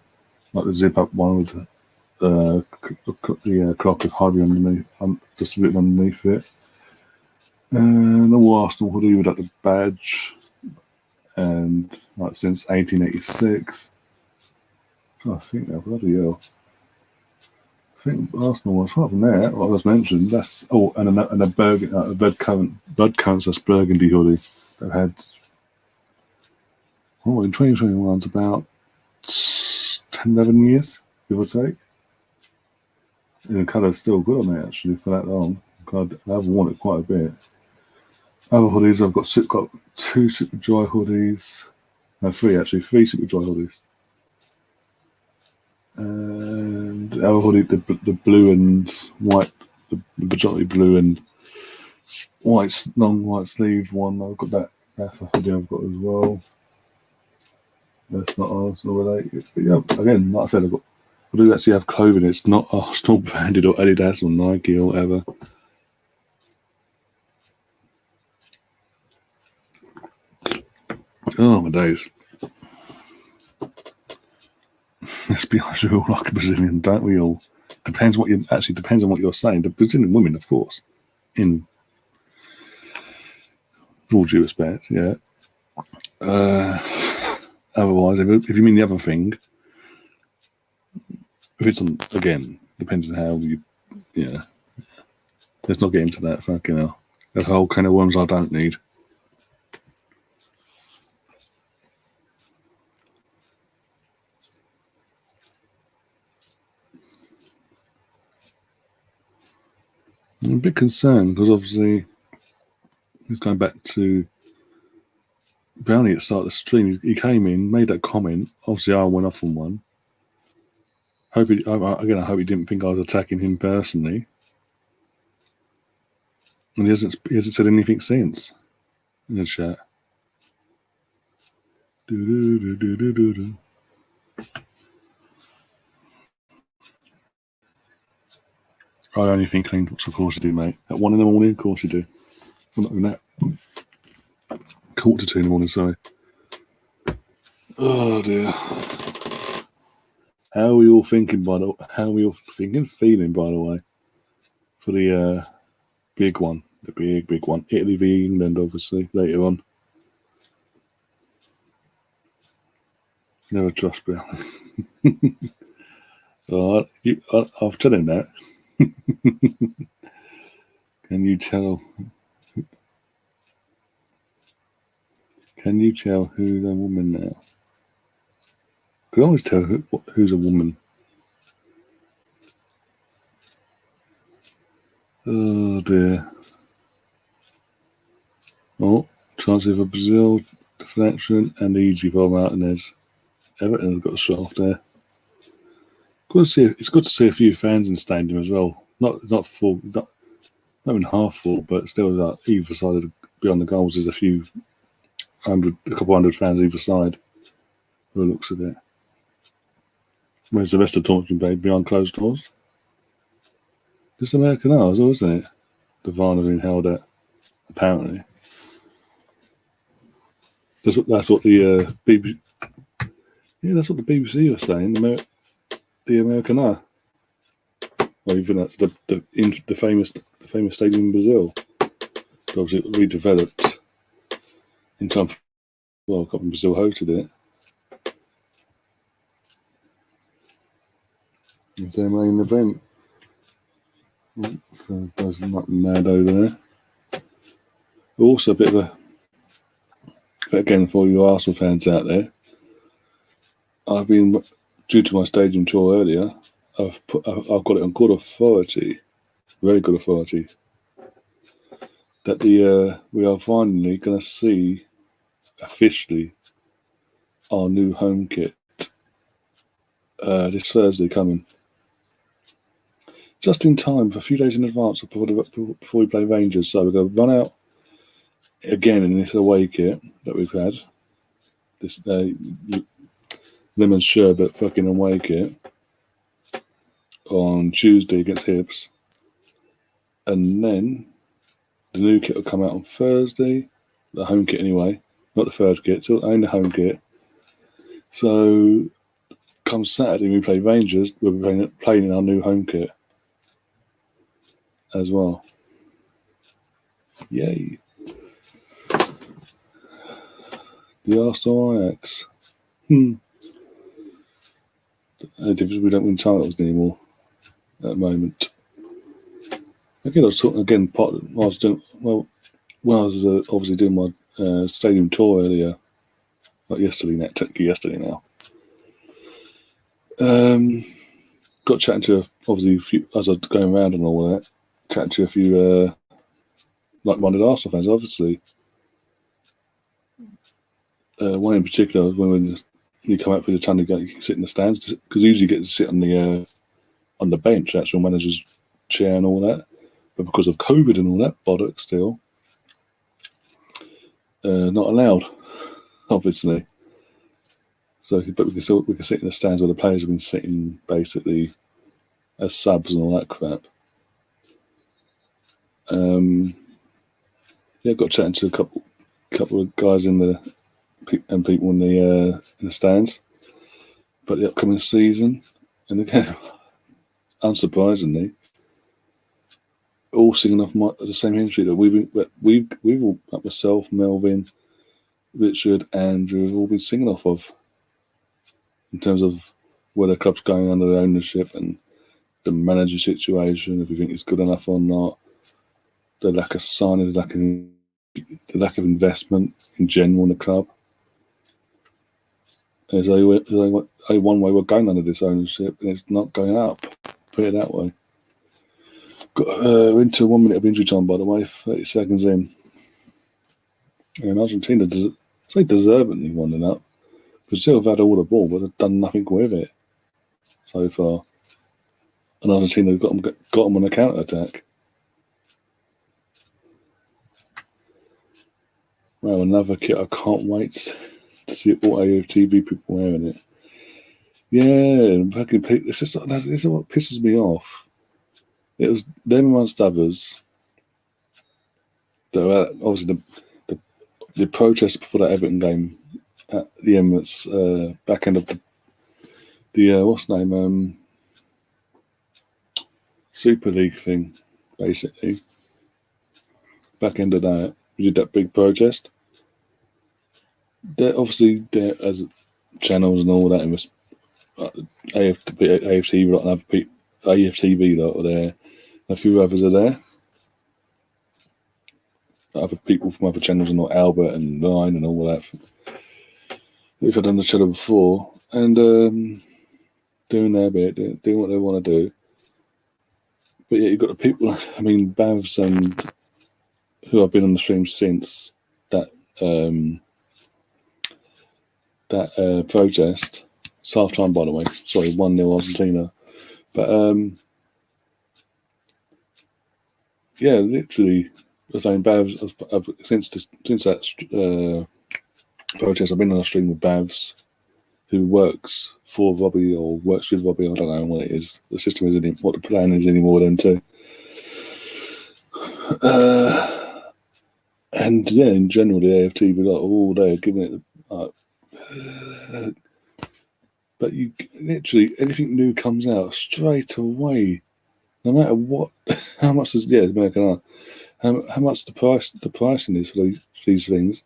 like the zip up one with the clock with Harvey underneath, just written underneath it. And a Arsenal hoodie with like the badge and like since 1886. I think that bloody hell. I think Arsenal was apart from that. What I just mentioned. That's and a blood currents burgundy hoodie. They've had in 2021 it's about 10, 11 years, give or take. And the colour's still good on it actually for that long. I've worn it quite a bit. Other hoodies, I've got 2 super dry hoodies. No, 3 super dry hoodies. And the other hoodie, the blue and white, the majority blue and white, long white sleeve one. I've got that. That's a hoodie I've got as well. That's not Arsenal related. But yeah, again, like I said, I do actually have clothing. It's not Arsenal branded or Adidas or Nike or whatever. Oh my days. Let's be honest, we all like a Brazilian, don't we all? Depends on what you're saying. The Brazilian women, of course, in all due respect, yeah. Otherwise, if you mean the other thing, if it's on, again, depends on how you, yeah. Let's not get into that, fucking hell. That's a whole kind of worms I don't need. I'm a bit concerned because obviously he's going back to Brownie at the start of the stream. He came in, made that comment. Obviously, I went off on one. I hope he didn't think I was attacking him personally. And he hasn't said anything since in the chat. I only think clean books, of course you do, mate. At 1 a.m, of course you do. I'm not even that. 1:45 a.m, sorry. Oh dear. How are we all thinking, feeling, by the way, for the big one, the big one, Italy v England, obviously later on. Never trust Brown. I'll tell him that. Can you tell who's a woman now? Can always tell who's a woman. Oh dear. Oh, chance of a Brazil deflection and easy for Martinez. Everton have got a shaft there. It's good to see a few fans in the stadium as well. Not full, not even half full, but still like either side of beyond the goals. There's a couple hundred fans either side. Who looks at it? Where's the rest of the talking played behind closed doors? Just American Hours, isn't it? The Varna being held at, apparently. That's what the BBC. Yeah, that's what the BBC was saying. The American Hour. Or even that's the famous stadium in Brazil. Obviously, it was redeveloped in time for the World Cup, and Brazil hosted it. It's their main event. There's nothing mad over there. Also, a bit of a. But again, for you Arsenal fans out there, I've been, due to my stadium tour earlier, I've got it on good authority, very good authority, that we are finally going to see officially our new home kit this Thursday coming. Just in time, a few days in advance before we play Rangers. So we're going to run out again in this away kit that we've had. This lemon sherbet fucking away kit on Tuesday against Hibs. And then the new kit will come out on Thursday. The home kit anyway. Not the third kit, so only the home kit. So come Saturday we play Rangers, we'll be playing in our new home kit as well. Yay. The Arsenal Ajax. The difference, we don't win titles anymore at the moment. Again, I was talking again. Part I was doing well. When I was obviously doing my stadium tour earlier, like yesterday. Technically yesterday now. Got chatting to obviously as I was going around and all that. Chatting to a few like-minded Arsenal fans, obviously. One in particular was when you come out for the tunnel, you can sit in the stands because usually you get to sit on the bench, actual manager's chair and all that. But because of COVID and all that bollocks, still not allowed, obviously. So, but we can sit in the stands where the players have been sitting, basically as subs and all that crap. Got chatting to a couple of guys and people in the stands about the upcoming season, and again, unsurprisingly, all singing off the same hymn sheet that we've all, like myself, Melvin, Richard, Andrew, have all been singing off of, in terms of where the club's going under the ownership and the manager situation, if we think it's good enough or not, the lack of signings, the lack of investment in general in the club. There's only one way we're going under this ownership, and it's not going up. Put it that way. Got into 1 minute of injury time, by the way, 30 seconds in. And Argentina, deservedly won it up. Brazil have had all the ball, but they've done nothing with it so far. And Argentina got them on a counter-attack. Well, another kit. I can't wait to see all AFTV people wearing it. Yeah, fucking. This is what pisses me off. It was them amongst others that were obviously the protest before that Everton game at the Emirates back end of the what's the name Super League thing, basically. Back end of that, we did that big protest. There obviously there as channels and all that, and was AFTV lot and other people, AFTV lot are there. A few others are there. Other people from other channels and not Albert and Ryan and all that. We've had on the channel before, and doing their bit, doing what they want to do. But yeah, you've got the people. I mean, Bavs and who have been on the stream since that protest. It's half time, by the way. Sorry, 1-0 Argentina. But yeah, literally, I was saying Bavs. Since that protest, I've been on a stream with Bavs, who works for Robbie or works with Robbie. I don't know what it is. The system is what the plan is anymore. Them too. And yeah, in general, the AFT were like all day giving it. But you literally anything new comes out straight away, no matter what. How much is American art? How much the pricing is for these things?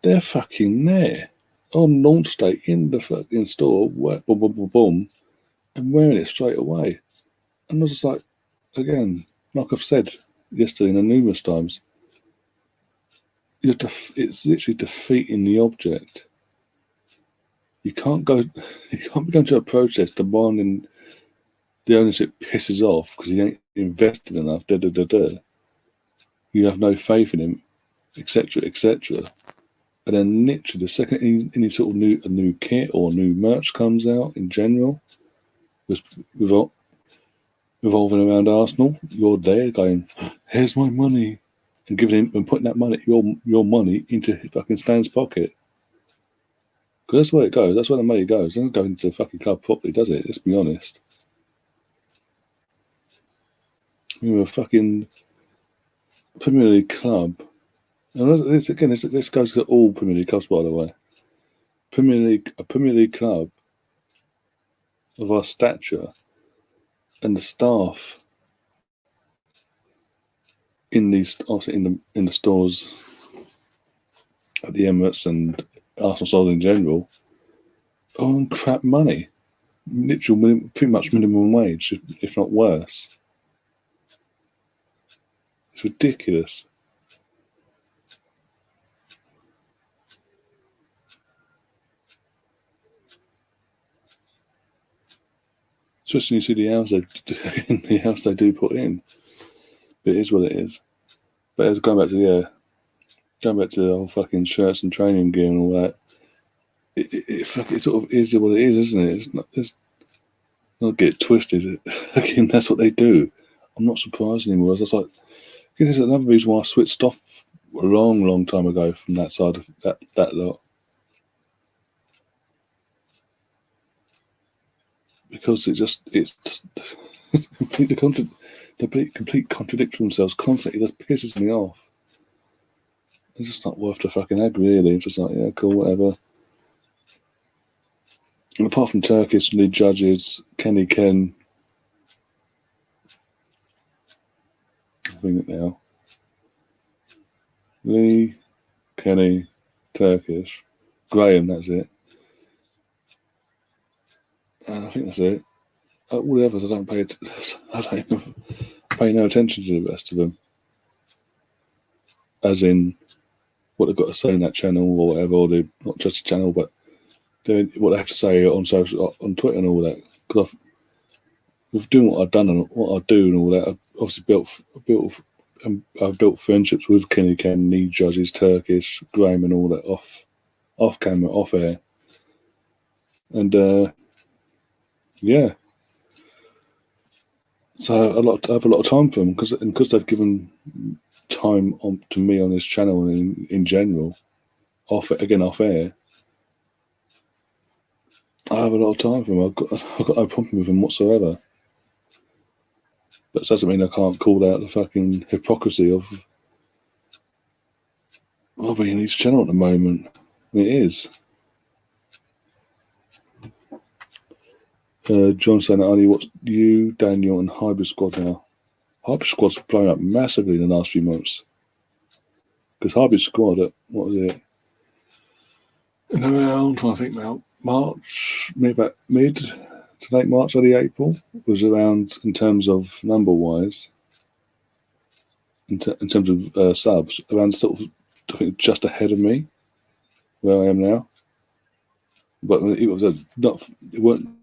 They're fucking there on launch day in the fucking store. Boom, boom, boom, boom, and wearing it straight away. And I was just like, again, like I've said yesterday and numerous times, it's literally defeating the object. You can't be going to a protest demanding the ownership pisses off because he ain't invested enough. You have no faith in him, etc., etc. And then literally the second any sort of new kit or new merch comes out in general, revolving around Arsenal, you're there going, "Here's my money," and putting that money, your money, into fucking Stan's pocket. Because that's where it goes. That's where the money goes. It doesn't go into the fucking club properly, does it? Let's be honest. We were a fucking Premier League club. And this goes to all Premier League clubs, by the way. A Premier League club of our stature and the staff in the stores at the Emirates and Arsenal side in general are on crap money. Literally, pretty much minimum wage, if not worse. It's ridiculous. Especially when you see the hours they do put in. But it is what it is. But going back to the whole fucking shirts and training gear and all that, it sort of is what it is, isn't it? It's not get it twisted. Again, that's what they do. I'm not surprised anymore. It's like, again, there's another reason why I switched off a long time ago from that side of that lot. Because it's complete contradiction themselves constantly. It just pisses me off. It's just not worth the fucking egg, really. It's just like, yeah, cool, whatever. And apart from Turkish lead judges, Kenny Ken, I'll bring it now. Lee, Kenny, Turkish, Graham, that's it. And I think that's it. All the others, I don't pay no attention to the rest of them. As in what they've got to say in that channel or whatever, or not just a channel, but what they have to say on Twitter and all that. Because with doing what I've done and what I do and all that, I've obviously I've built friendships with Kenny Ken, lead judges, Turkish, Graham, and all that off camera, off air, and yeah. So I have a lot of time for them because they've given time to me on this channel and in general, off air. I have a lot of time for them. I've got no problem with them whatsoever. But it doesn't mean I can't call out the fucking hypocrisy of being in each channel at the moment. It is. John saying that I only watched you, Daniel, and Hybrid Squad now. Hybrid Squad's blown up massively in the last few months. Because Hybrid Squad, what was it? In around, I think now, March, maybe about mid to late March, early April, was around, in terms of number-wise, in terms of subs, around sort of, I think, just ahead of me, where I am now. But it wasn't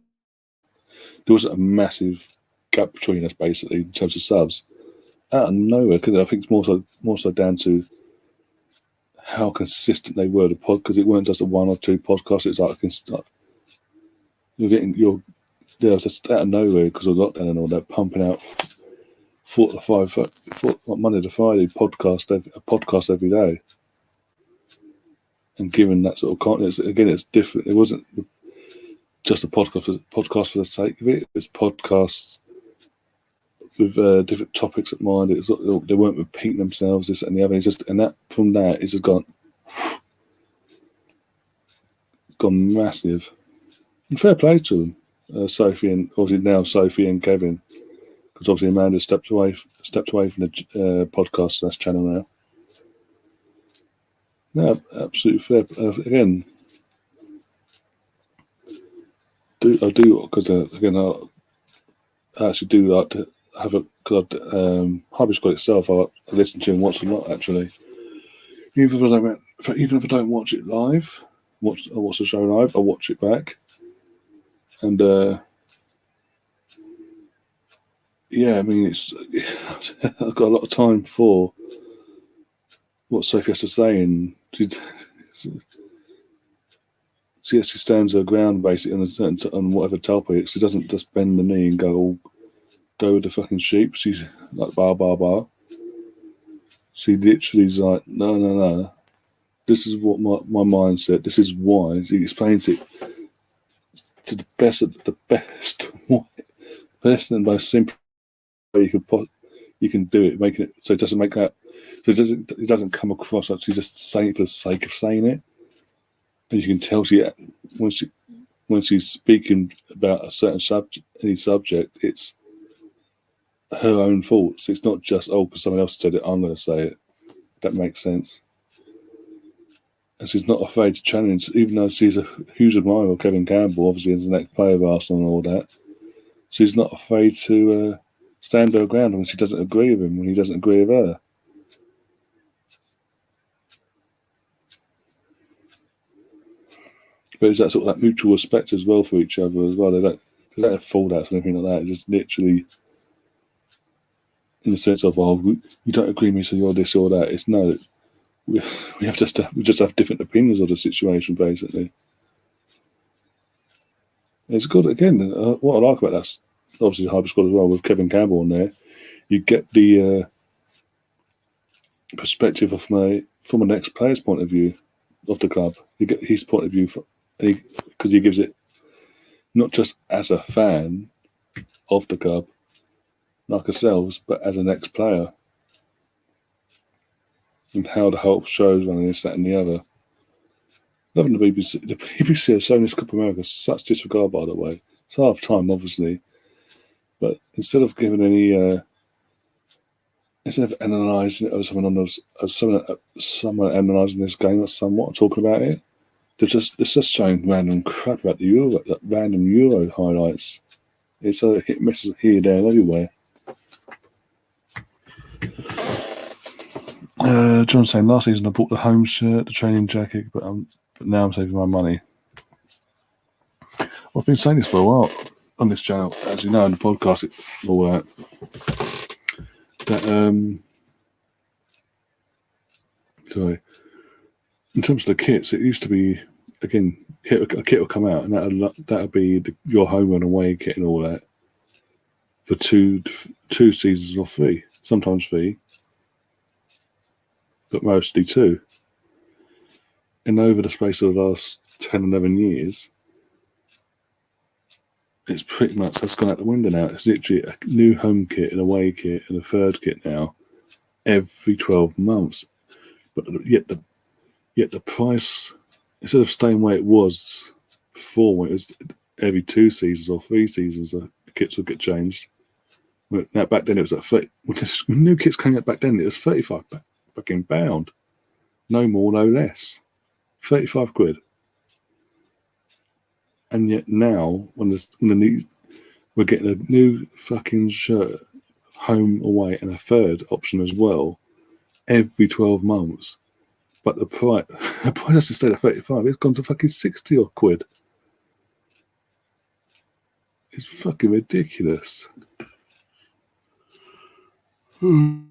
a massive gap between us, basically, in terms of subs. Out of nowhere, because I think it's more so down to how consistent they were, the pod, because it weren't just a one or two podcasts. It's like you're just out of nowhere because of lockdown and all that, pumping out 4 to 5 Monday to Friday podcast every day, and given that sort of content, again, it's different. It wasn't just a podcast for the sake of it. It's podcasts with different topics at mind. They weren't repeating themselves, this and the other. It's gone massive. And fair play to them, Sophie and obviously now Sophie and Kevin, because obviously Amanda stepped away from the podcast channel now. No, absolutely fair. Again, I do because again I actually do like to have a, because Hybrid Squad itself I listen to and watch a lot actually. Even if I don't watch it live, I watch the show live, I watch it back, and yeah, I mean I've got a lot of time for what Sophie has to say, and she stands her ground basically on whatever topic. She doesn't just bend the knee and go with the fucking sheep. She's like bar. She literally is like, no. This is what my mindset. This is why. She explains it to the best and most simple way you can do it, making it so it doesn't make that. So it doesn't come across like she's just saying it for the sake of saying it. And you can tell when she's speaking about a certain subject, it's her own thoughts. It's not just because someone else said it, I'm going to say it. That makes sense. and she's not afraid to challenge, even though she's a huge admirer of Kevin Campbell, obviously as the next player of Arsenal and all that. She's not afraid to stand her ground when she doesn't agree with him, when he doesn't agree with her. But it's that sort of that mutual respect as well for each other as well. They don't have fallouts or anything like that. It's just literally in the sense of, oh, you don't agree with me, so you're this or that. It's no, we just have different opinions of the situation, basically. It's good again. What I like about that, obviously, Hyper Squad as well with Kevin Campbell on there. You get the perspective from an ex-player's point of view of the club. You get his point of view because he gives it not just as a fan of the club, like ourselves, but as an ex-player, and how the whole show's running this, that, and the other. Loving the BBC. The BBC has shown this Copa America such disregard, by the way. It's half time, obviously, but instead of giving any, instead of analysing it or someone analysing this game or somewhat talking about it, it's just showing random crap about the Euro, like random Euro highlights. It's a hit misses here, there, and everywhere. John saying last season I bought the home shirt, the training jacket, but now I'm saving my money. Well, I've been saying this for a while on this channel, as you know, in the podcast, all that. Sorry. In terms of the kits, it used to be, again, a kit will come out, and that'll be your home and away kit and all that for two seasons or three, sometimes three, but mostly two. And over the space of the last 10, 11 years, it's pretty much, that's gone out the window now. It's literally a new home kit, an away kit, and a third kit now every 12 months. But yet the price, instead of staying where it was before, when it was every 2 seasons or 3 seasons, the kits would get changed. Now back then it was like when new kits came out back then, it was 35 fucking pound, no more, no less, 35 quid. And yet now, we're getting a new fucking shirt, home, away, and a third option as well, every 12 months. But the price has to stay at 35. It's gone to fucking 60 odd quid. It's fucking ridiculous. And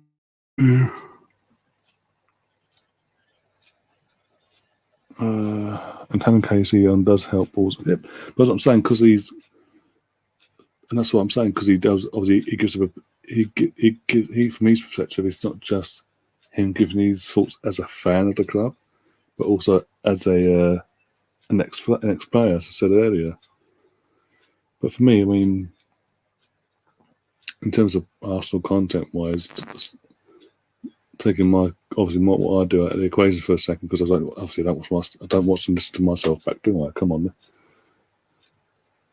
having Casey on does help also. Yep. But I'm saying because that's what I'm saying, because he does, obviously he gives he from his perspective, it's not just him giving his thoughts as a fan of the club, but also as an ex-player, as I said earlier. But for me, I mean, in terms of Arsenal content-wise, taking what I do out of the equation for a second, because I don't watch and listen to myself back, do I? Come on,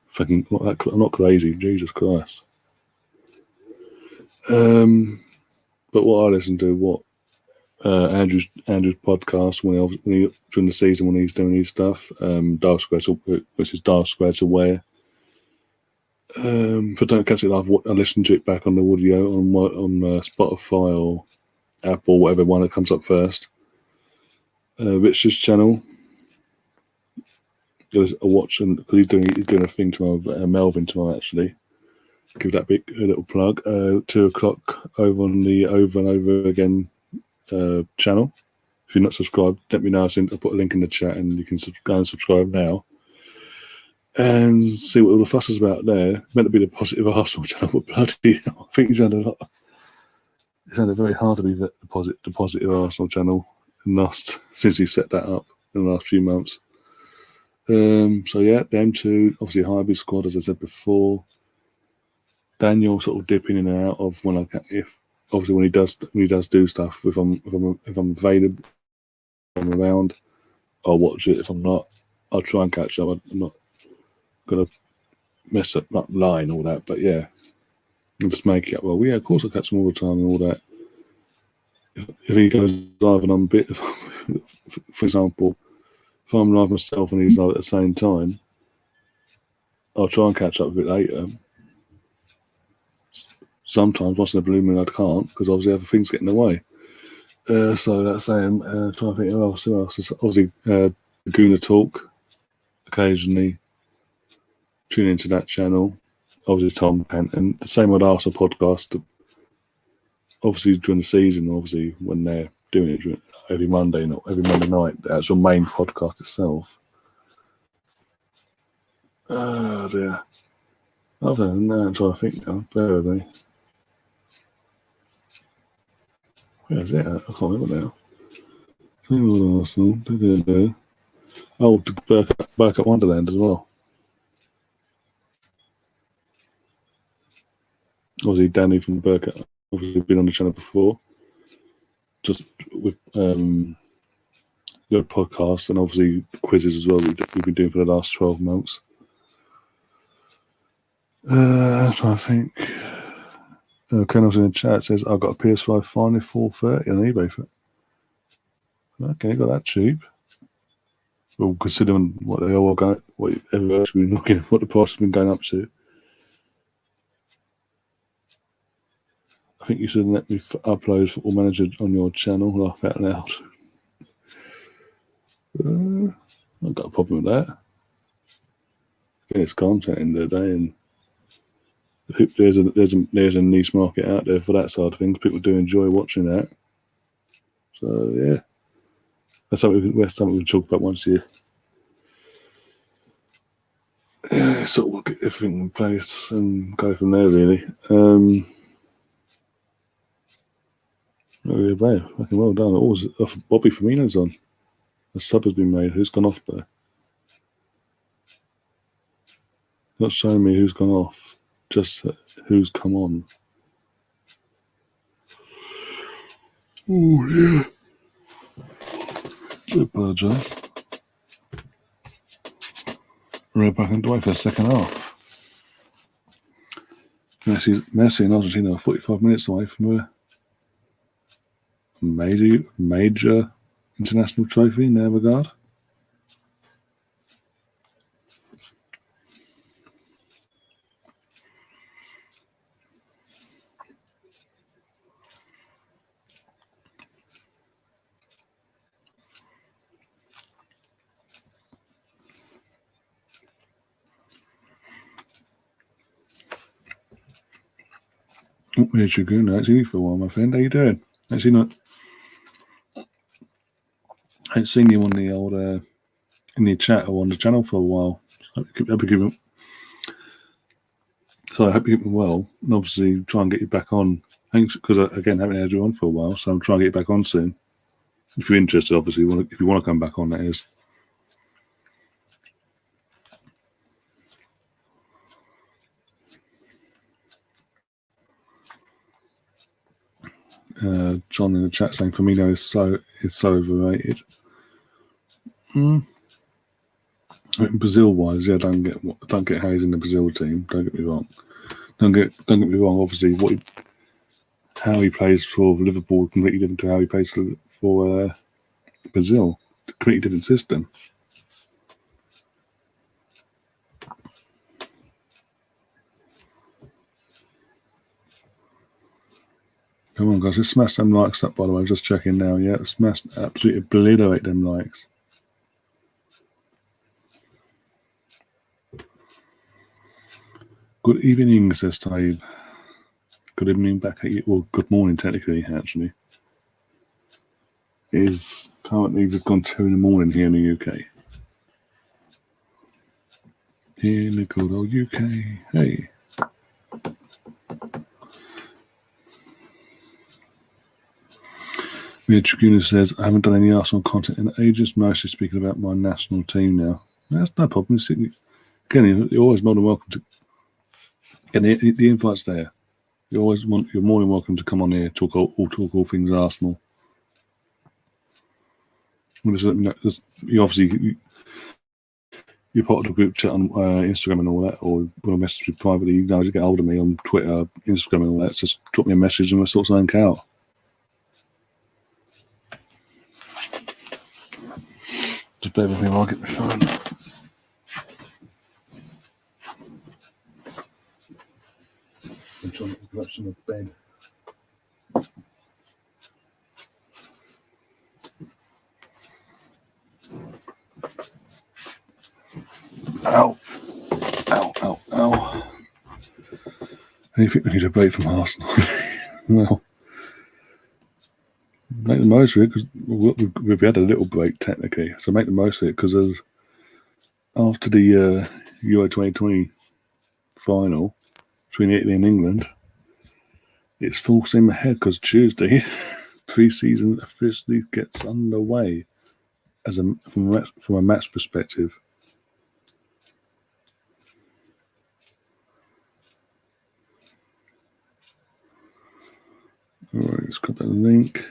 fucking, I'm not crazy, Jesus Christ. But what I listen to, Andrew's podcast when he during the season when he's doing his stuff, Dark Square, which is Dark Square to Wear. If I don't catch it live, I listen to it back on the audio on Spotify or Apple, whatever one that comes up first. Richard's channel, a watch, and because he's doing a thing tomorrow, Melvin tomorrow actually. Give that a little plug. 2:00 over on the Over and Over Again channel. If you're not subscribed, let me know. I'll put a link in the chat, and you can go and subscribe now and see what all the fuss is about there. It's meant to be the Positive Arsenal channel, but bloody, I think it sounded very hard to be the Positive Arsenal channel since he set that up in the last few months. So yeah, them two, obviously Hybrid Squad, as I said before. Daniel sort of dipping in and out of when he does do stuff. If I'm available, if I'm around, I'll watch it. If I'm not, I'll try and catch up. I'm not gonna mess up, not lie and all that, but yeah, I'll just make it up. Well, yeah, of course I catch them all the time and all that. if he goes live and I'm a bit, for example, if I'm live myself and he's live at the same time, I'll try and catch up a bit later. Sometimes, once in a blue moon, I can't because obviously other things get in the way. So that's saying, trying to think who else. Obviously, Laguna Talk, occasionally tune into that channel. Obviously, Tom Canton. The same with Arsenal podcast. Obviously, during the season, obviously, when they're doing it every Monday night, the actual main podcast itself. Oh, dear. Other than that, I'm trying to think now. Bear with me. Where's it at? I can't remember now. Same with Arsenal. Oh, Burke at Wonderland as well. Obviously, Danny from Burke obviously been on the channel before. Just with your podcast and obviously quizzes as well we've been doing for the last 12 months. I'm trying to think. Colonel's in the chat says, I've got a PS5 finally $430 on eBay for it. Okay, got that cheap. Well, considering what they all going, what everyone's been looking at, what the price has been going up to. I think you should let me upload Football Manager on your channel. Laugh out loud. I've got a problem with that. It's content in the day, and there's a niche market out there for that side of things. People do enjoy watching that. So yeah, that's something we can talk about once a year. Sort of get everything in place and go from there. Really. Really bad. Fucking well done. Always Bobby Firmino's on. A sub has been made. Who's gone off there? Not showing me who's gone off. Just who's come on. Oh yeah. I apologise. We're back underway for the second half. Messi and Argentina are 45 minutes away from a major international trophy in their regard. Oh, here's your goon. I've seen you for a while, my friend. How you doing? Actually, I ain't seen you on the old in the chat or on the channel for a while. I hope you're keeping well, and obviously try and get you back on. Thanks, because again, I haven't had you on for a while, so I'm trying to get you back on soon. If you're interested, obviously, if you want to come back on, that is. John in the chat saying Firmino is so overrated. Brazil wise, yeah, don't get how he's in the Brazil team. Don't get me wrong. Don't get me wrong. Obviously, how he plays for Liverpool is completely different to how he plays for Brazil. Completely different system. Come on, guys, let's smash them likes up, by the way. Just checking now. Yeah, smash, absolutely obliterate them likes. Good evening, says Taib. Good evening back at you. Well, good morning, technically, actually. It is currently just gone 2 in the morning here in the UK. Here in the good old UK. Hey. Mia Traguna says, I haven't done any Arsenal content in ages, mostly speaking about my national team now. That's no problem. Again, you're always more than welcome to. Again, the invite's there. You're more than welcome to come on here, talk all things Arsenal. You obviously you're part of the group chat on Instagram and all that, or want to message me privately. You know, just get hold of me on Twitter, Instagram, and all that. So just drop me a message and we'll sort something out. Just bear with me while I get my phone. I'm trying to grab some of the bed. Ow. Ow, ow, ow. And you think we need a break from Arsenal? Well, make the most of it, because we've had a little break technically, so make the most of it, because after the Euro 2020 final between Italy and England, it's full steam ahead, because Tuesday pre-season officially gets underway from a match perspective. All right, let's copy the link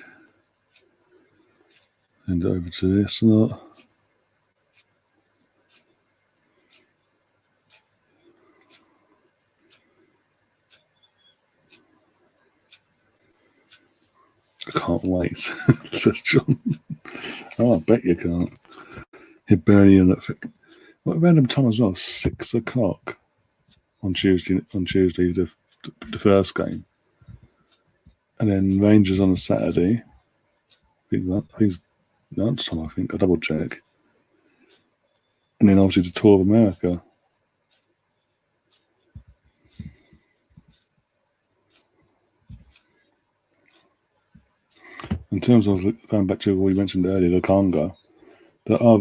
and over to this lot. I can't wait, says John. Oh, I bet you can't. He'd barely in that. What random time as well? 6 o'clock on Tuesday. The first game, and then Rangers on a Saturday. I think it's lunchtime. I think I double check, and then obviously the Tour of America. In terms of going back to what we mentioned earlier, the Congo, there are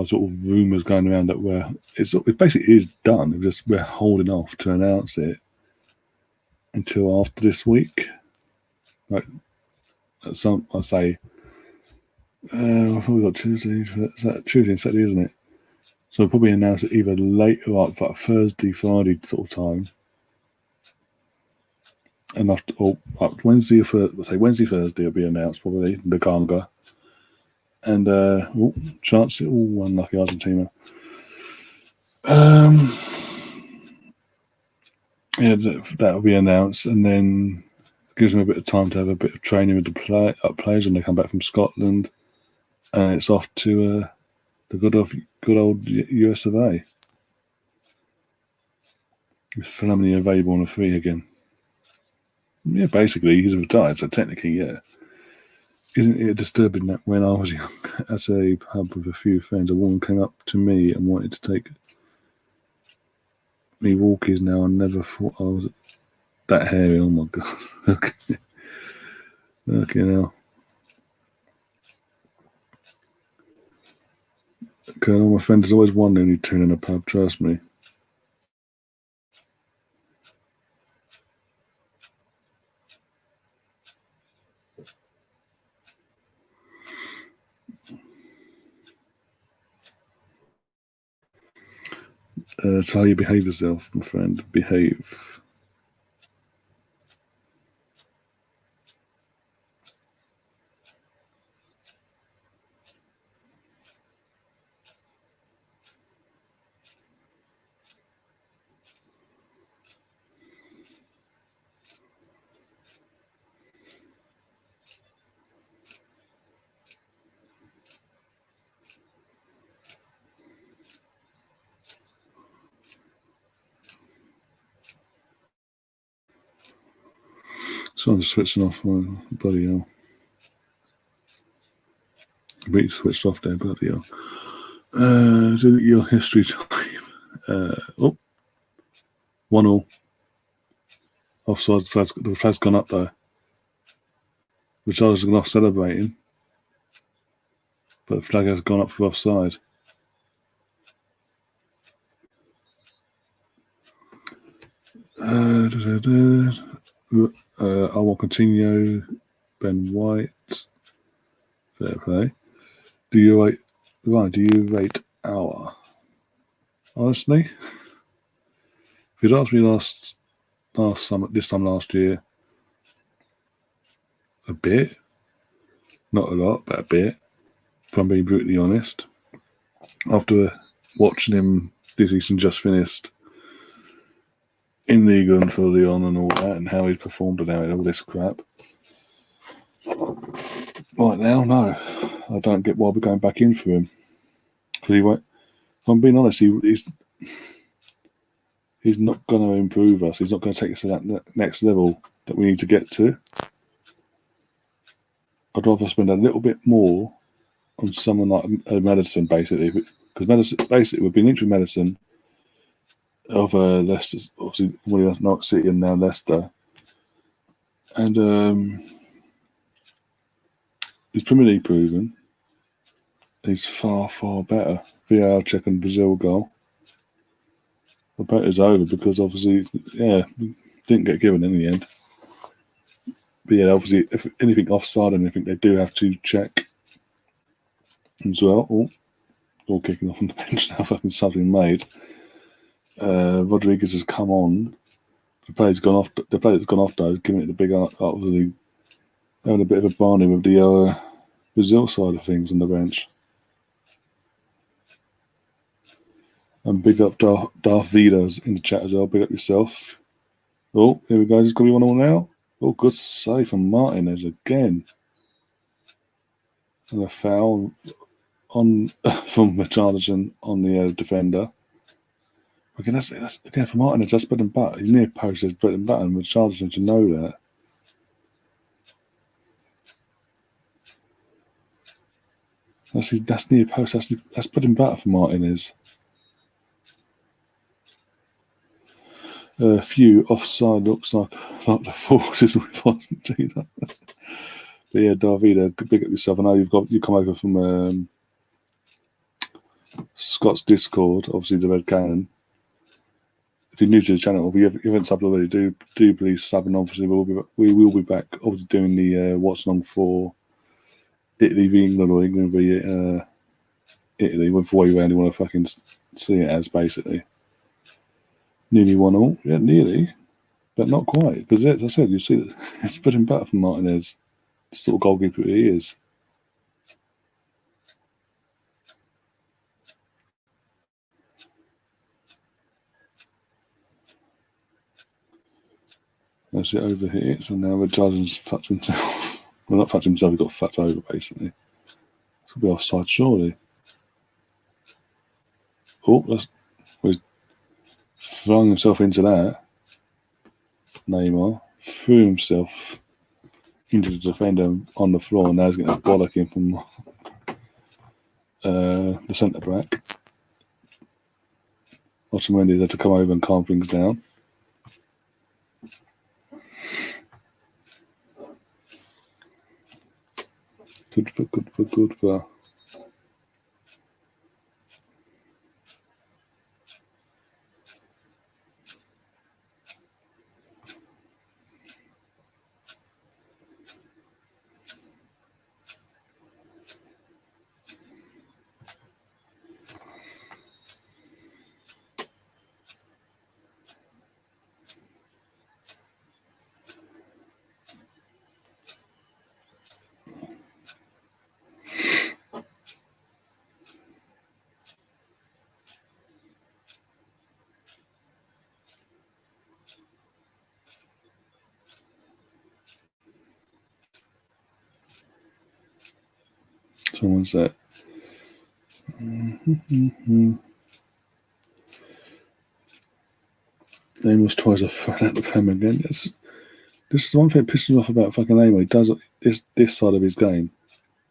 sort of rumours going around that it basically is done. We're holding off to announce it until after this week. Like I say, I thought we got Tuesday and Saturday, isn't it? So we'll probably announce it either later, like Thursday, Friday sort of time. And Wednesday, Wednesday, Thursday will be announced probably, the Congo. And chance it all unlucky Argentina. Yeah, that'll be announced, and then gives them a bit of time to have a bit of training with the players when they come back from Scotland, and it's off to the good old US of A. It's phenomenally available on a free again. Yeah, basically he's retired, so technically, yeah. Isn't it disturbing that when I was young, at a pub with a few friends, a woman came up to me and wanted to take me walkies? Now I never thought I was that hairy. Oh my god. Okay now. Okay, all my friends, there's always one only tune in a pub, trust me. It's how you behave yourself, my friend. Behave. So I'm switching off my bloody hell. I bet you switched off there, bloody hell. Do your history time. 1-1. Offside, the flag's gone up though. Richarlison has gone off celebrating, but the flag has gone up for offside. I will continue. Ben White. Fair play. Do you rate our? Honestly, if you'd asked me this time last year, a bit, not a lot, but a bit. If I'm being brutally honest, after watching him this season just finished in League and for Lyon and all that, and how he performed and all this crap. Right now, no, I don't get why we're going back in for him. Because he won't. If I'm being honest, he's not going to improve us. He's not going to take us to that next level that we need to get to. I'd rather spend a little bit more on someone like Madison, basically, because Madison, basically, we've been linked with Madison of Leicester, obviously, Norwich City and now Leicester, and he's Premier League proven. He's far, far better. VAR check and Brazil goal. I bet it's over because obviously, didn't get given in the end. But yeah, obviously, if anything offside or anything, they do have to check as well. All kicking off on the bench now, fucking something made. Rodriguez has come on. The player that's gone off though, is giving it the big obviously having a bit of a barney with the Brazil side of things on the bench. And big up Darth Vader's in the chat as well. Big up yourself. Oh, here we go. It's going to be 1-1 now. Oh, good save from Martinez again. And a foul on from Watchalong on the defender. Again, that's again for Martinez. That's bread and butter. He's near post. There's bread and butter. And Watchalong, you know that. That's near post. That's bread and butter for Martinez. A few offside looks like the forces with Argentina. But yeah, Davida, big up yourself. I know you come over from Scott's Discord, obviously the Red Cannon. If you're new to the channel, if you haven't subbed already, do please sub, and obviously we will be back obviously doing the Watchalong for Italy v England or England v Italy, whichever way around you want to fucking see it as, basically. Nearly 1-1, yeah, nearly, but not quite. Because as I said, you see that it's putting better for Martinez, the sort of goalkeeper he is. That's it over here. So now Watchalong's fucked himself. Well, not fucked himself, he got fucked over, basically. This will be offside, surely. Oh, he's throwing himself into that. Neymar threw himself into the defender on the floor, and now he's getting a bollocking from the centre back. Otamendi had to come over and calm things down. Good for. Someone's that. Amos tries to throw out the Prem again. This is one thing that pisses me off about fucking Amo. He does this side of his game,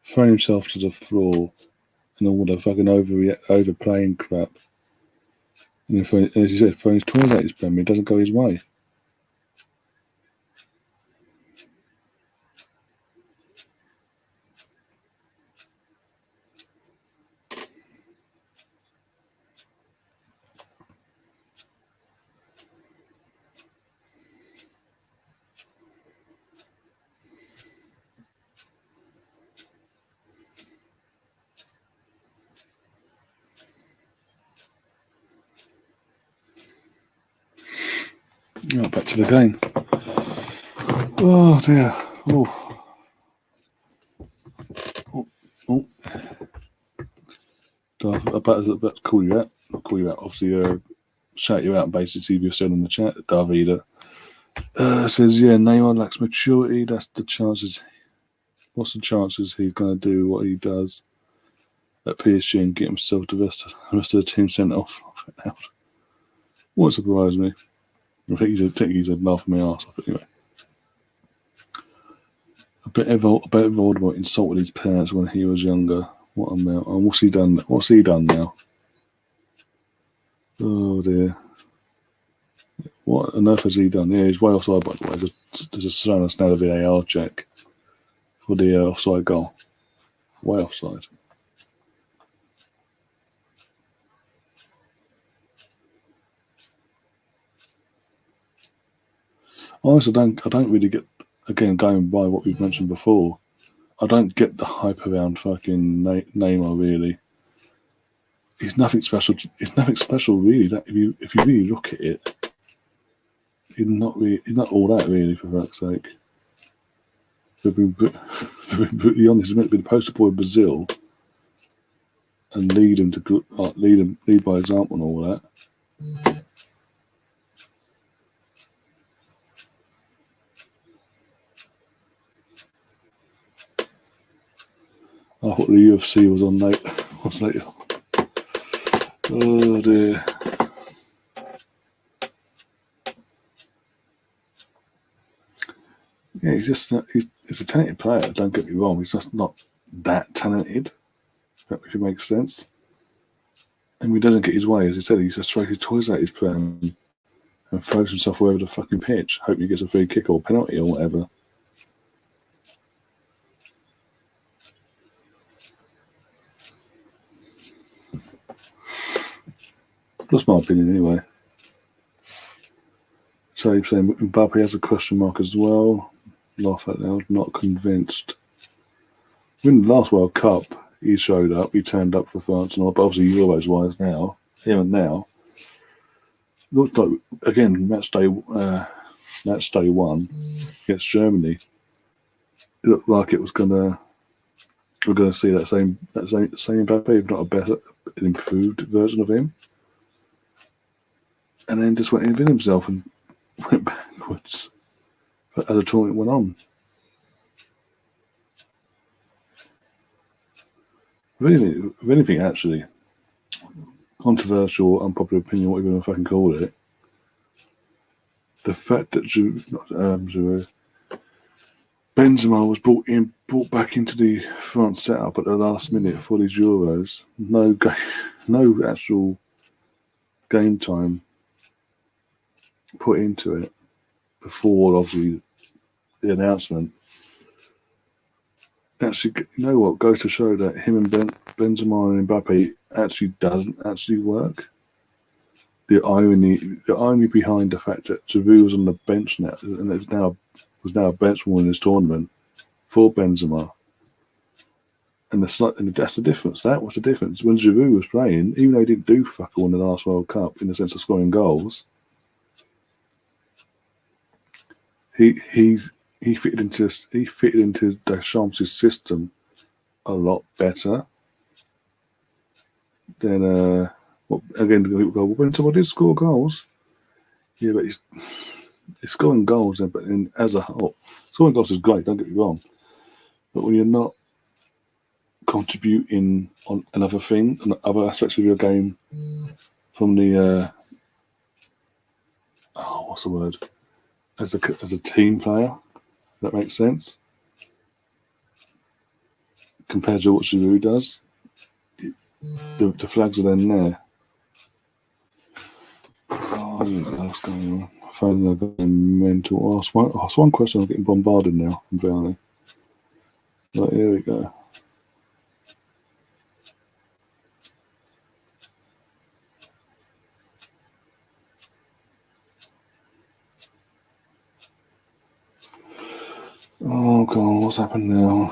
throwing himself to the floor and all the fucking overplaying crap. And as you said, throwing his toys at his Prem, it doesn't go his way. Oh, back to the game. Oh dear. Oh. I'm about to call you out. Not call you out. Obviously, shout you out. Basically, if you're still in the chat, Davida says, "Yeah, Neymar lacks maturity. That's the chances. What's the chances he's going to do what he does? at PSG and get himself the rest of the team sent off. Won't surprise me. I think he's a laugh my ass off anyway. I bet Voldemort insulted his parents when he was younger. What a melt. Oh, what's he done? What's he done now? Oh dear. What on earth has he done? Yeah, he's way offside, by the way. There's shown us now the VAR check for the offside goal. Way offside. Honestly, I don't really get, again, going by what we've mentioned before, I don't get the hype around fucking Neymar, really. He's nothing special. It's nothing special, really. That if you really look at it, he's not all that, really, for fuck's sake. To be brutally honest, he's meant to be the poster boy of Brazil and lead by example and all that. I thought the UFC was on late. Was late. Oh dear. Yeah, he's a talented player. Don't get me wrong. He's just not that talented. If it makes sense. And he doesn't get his way, as he said. He just throws his toys at his pram and throws himself over the fucking pitch, hoping he gets a free kick or penalty or whatever. That's my opinion, anyway. So he's saying Mbappe has a question mark as well. Laugh out loud, not convinced. In the last World Cup, he showed up. He turned up for France and all, but obviously Euros wise now, here and now. Looks like again match day one against Germany. It looked like it was we're gonna see that same Mbappe, if not a better, an improved version of him. And then just went in himself and went backwards as the tournament went on. If anything, actually, controversial, unpopular opinion, whatever you want to fucking call it, the fact that Benzema was brought back into the France setup at the last minute for these Euros, no actual game time put into it before, obviously, the announcement. Actually, you know what? Goes to show that him and Benzema and Mbappe actually doesn't actually work. The irony behind the fact that Giroud was on the bench now and was now a benchwarmer in this tournament for Benzema, and that's the difference. That was the difference when Giroud was playing, even though he didn't do fuck all in the last World Cup in the sense of scoring goals. He fitted into Deschamps' system a lot better than again people go, well, when somebody did score goals, yeah, but he's scoring goals, but as a whole, scoring goals is great, don't get me wrong, but when you're not contributing on another thing, on other aspects of your game, from the what's the word, as a team player. That makes sense. Compared to what Giroud does, the flags are then there. I don't know what's going on. I find they're going mental. It's one question I'm getting bombarded now. I'm drowning. Right, here we go. Oh God, what's happened now?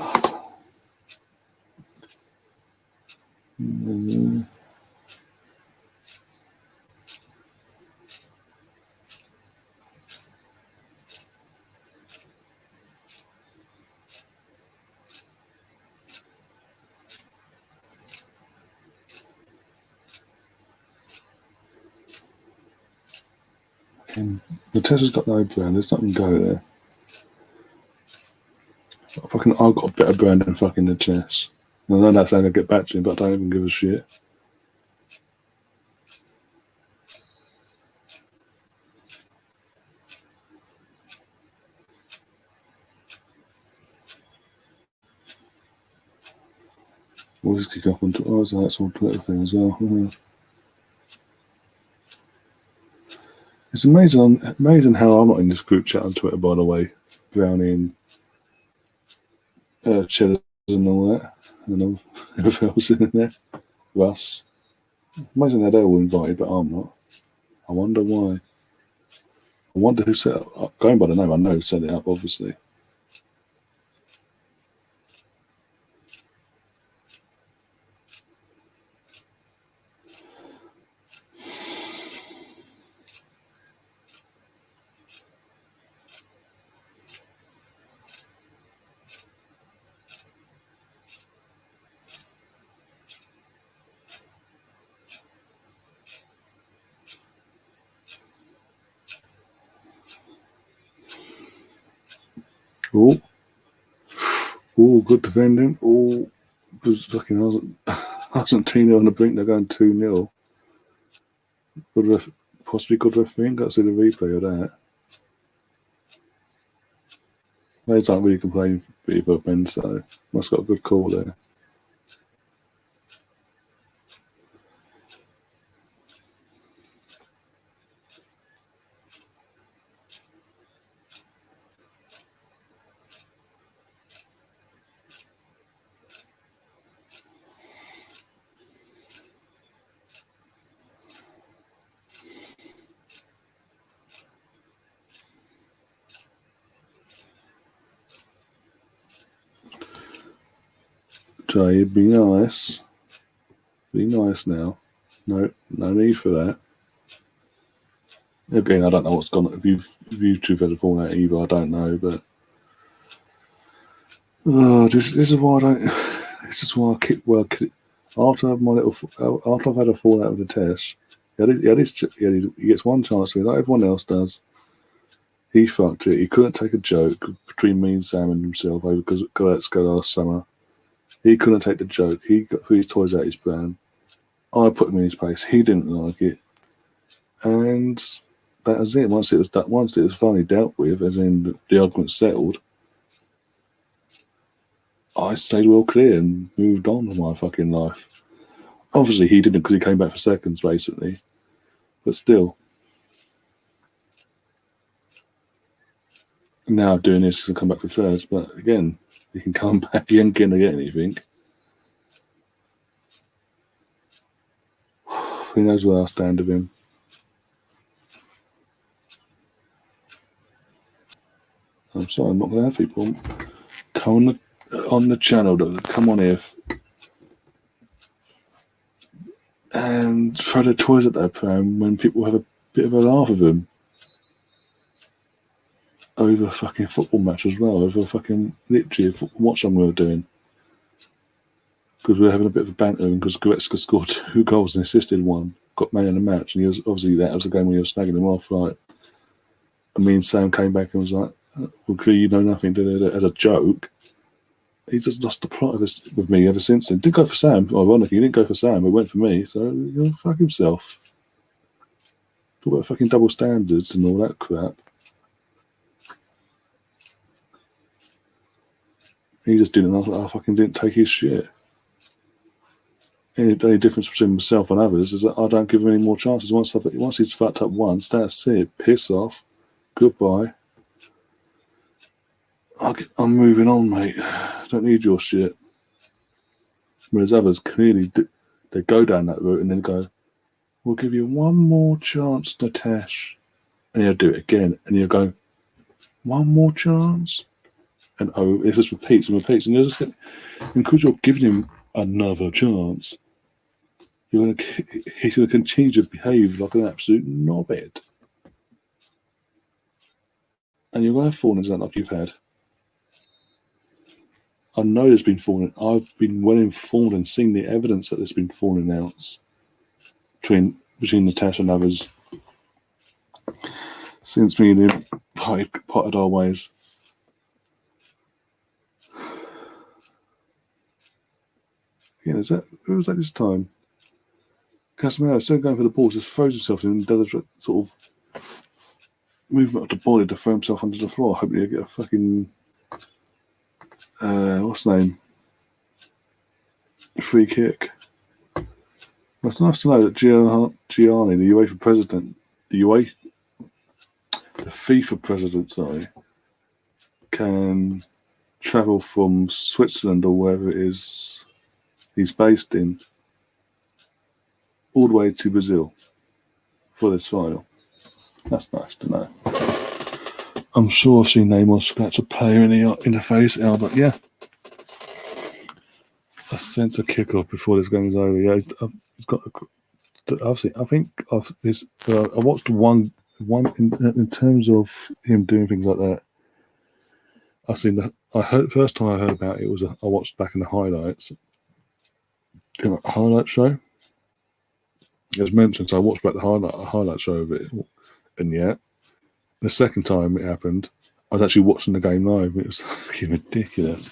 The Tesla's got no brand. There's nothing go there. I've got a better brand than fucking the chess. I know that's how I get back to him, but I don't even give a shit. Always kick up on Twitter. Oh, that's all Twitter thing as well. It's amazing how I'm not in this group chat on Twitter, by the way. Brownie and Cheddar and all that. And who else in there? Russ. Amazing how they're all invited, but I'm not. I wonder why. I wonder who set it up. Going by the name, I know who set it up, obviously. Oh, good defending. Oh, was fucking Argentina on the brink. They're going 2-0. Possibly good refereeing. Got to see the replay of that. They don't really complain for either end, so must got a good call there. Jay, be nice. Be nice now. No need for that. Again, I don't know what's gone. If you two have had a fallout either, I don't know. But this is why I don't. This is why I keep after I've had a fallout with the test. He gets one chance to it, like everyone else does. He fucked it. He couldn't take a joke between me and Sam and himself over because let's go last summer. He couldn't take the joke. He threw his toys out his pram. I put him in his place. He didn't like it, and that was it. Once it was finally dealt with, as in the argument settled, I stayed well clear and moved on with my fucking life. Obviously, he didn't because he came back for seconds, basically. But still, now doing this to come back for thirds. But again, he can come back. He ain't going to get anything. Who knows where I stand with him? I'm sorry, I'm not going to have people come on the channel that come on here and throw their toys at their pram when people have a bit of a laugh with them over a fucking football match as well, over literally a football Watchalong we were doing. Because we were having a bit of a banter because Goretzka scored 2 goals and assisted one, got man in the match, and he was obviously that was a game when he was snagging him off, right? And me and Sam came back and was like, well, clearly you know nothing, as a joke. He's just lost the plot of this with me ever since then. Didn't go for Sam, ironically, he didn't go for Sam, it went for me, so he'll fuck himself. Talk about fucking double standards and all that crap. He just didn't, I fucking didn't take his shit. The only difference between myself and others is that I don't give him any more chances. Once he's fucked up once, that's it. Piss off. Goodbye. I'm moving on, mate. Don't need your shit. Whereas others clearly they go down that route and then go, we'll give you one more chance, Natesh. And he'll do it again. And he'll go, one more chance? And it just repeats and repeats. And because you're giving him another chance, he's going to continue to behave like an absolute knobhead. And you're going to have fallings out like you've had. I know there's been falling. I've been well informed and seen the evidence that there's been falling outs between Natasha and others since me and him parted our ways. Yeah, who was that this time? Casemiro, instead of going for the ball, just throws himself in and does a sort of movement of the body to throw himself onto the floor, hoping he'll get a fucking what's the name? Free kick. Well, it's nice to know that Gianni, the UEFA president, the FIFA president, can travel from Switzerland or wherever it is he's based in, all the way to Brazil for this final. That's nice to know. I'm sure I've seen Neymar scratch a player in the face, but yeah. A sense of kickoff before this game is over. Yeah, he's got. Obviously, I think I watched one in terms of him doing things like that. First time I heard about it was I watched back in the highlights. In a highlight show. As mentioned, so I watched back the highlight show of it, and yet the second time it happened, I was actually watching the game live. It was fucking ridiculous.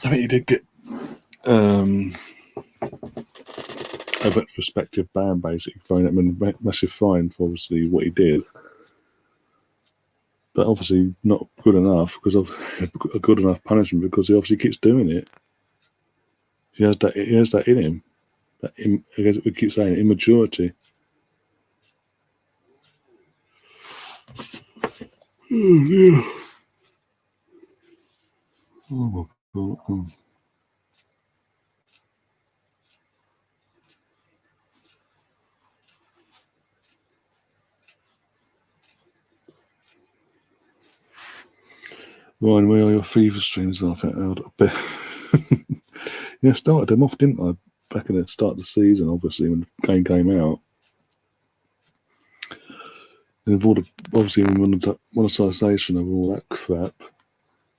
I think he did get a retrospective ban, basically throwing him a massive fine for obviously what he did, but obviously not good enough because of a good enough punishment because he obviously keeps doing it. He has that in him. I guess we keep saying immaturity. Oh yeah. Oh my god. Ryan, where are your FIFA streams? I think a bit. Yeah, I started them off, didn't I? Back in the start of the season, obviously, when the game came out. And obviously, monetization of all that crap.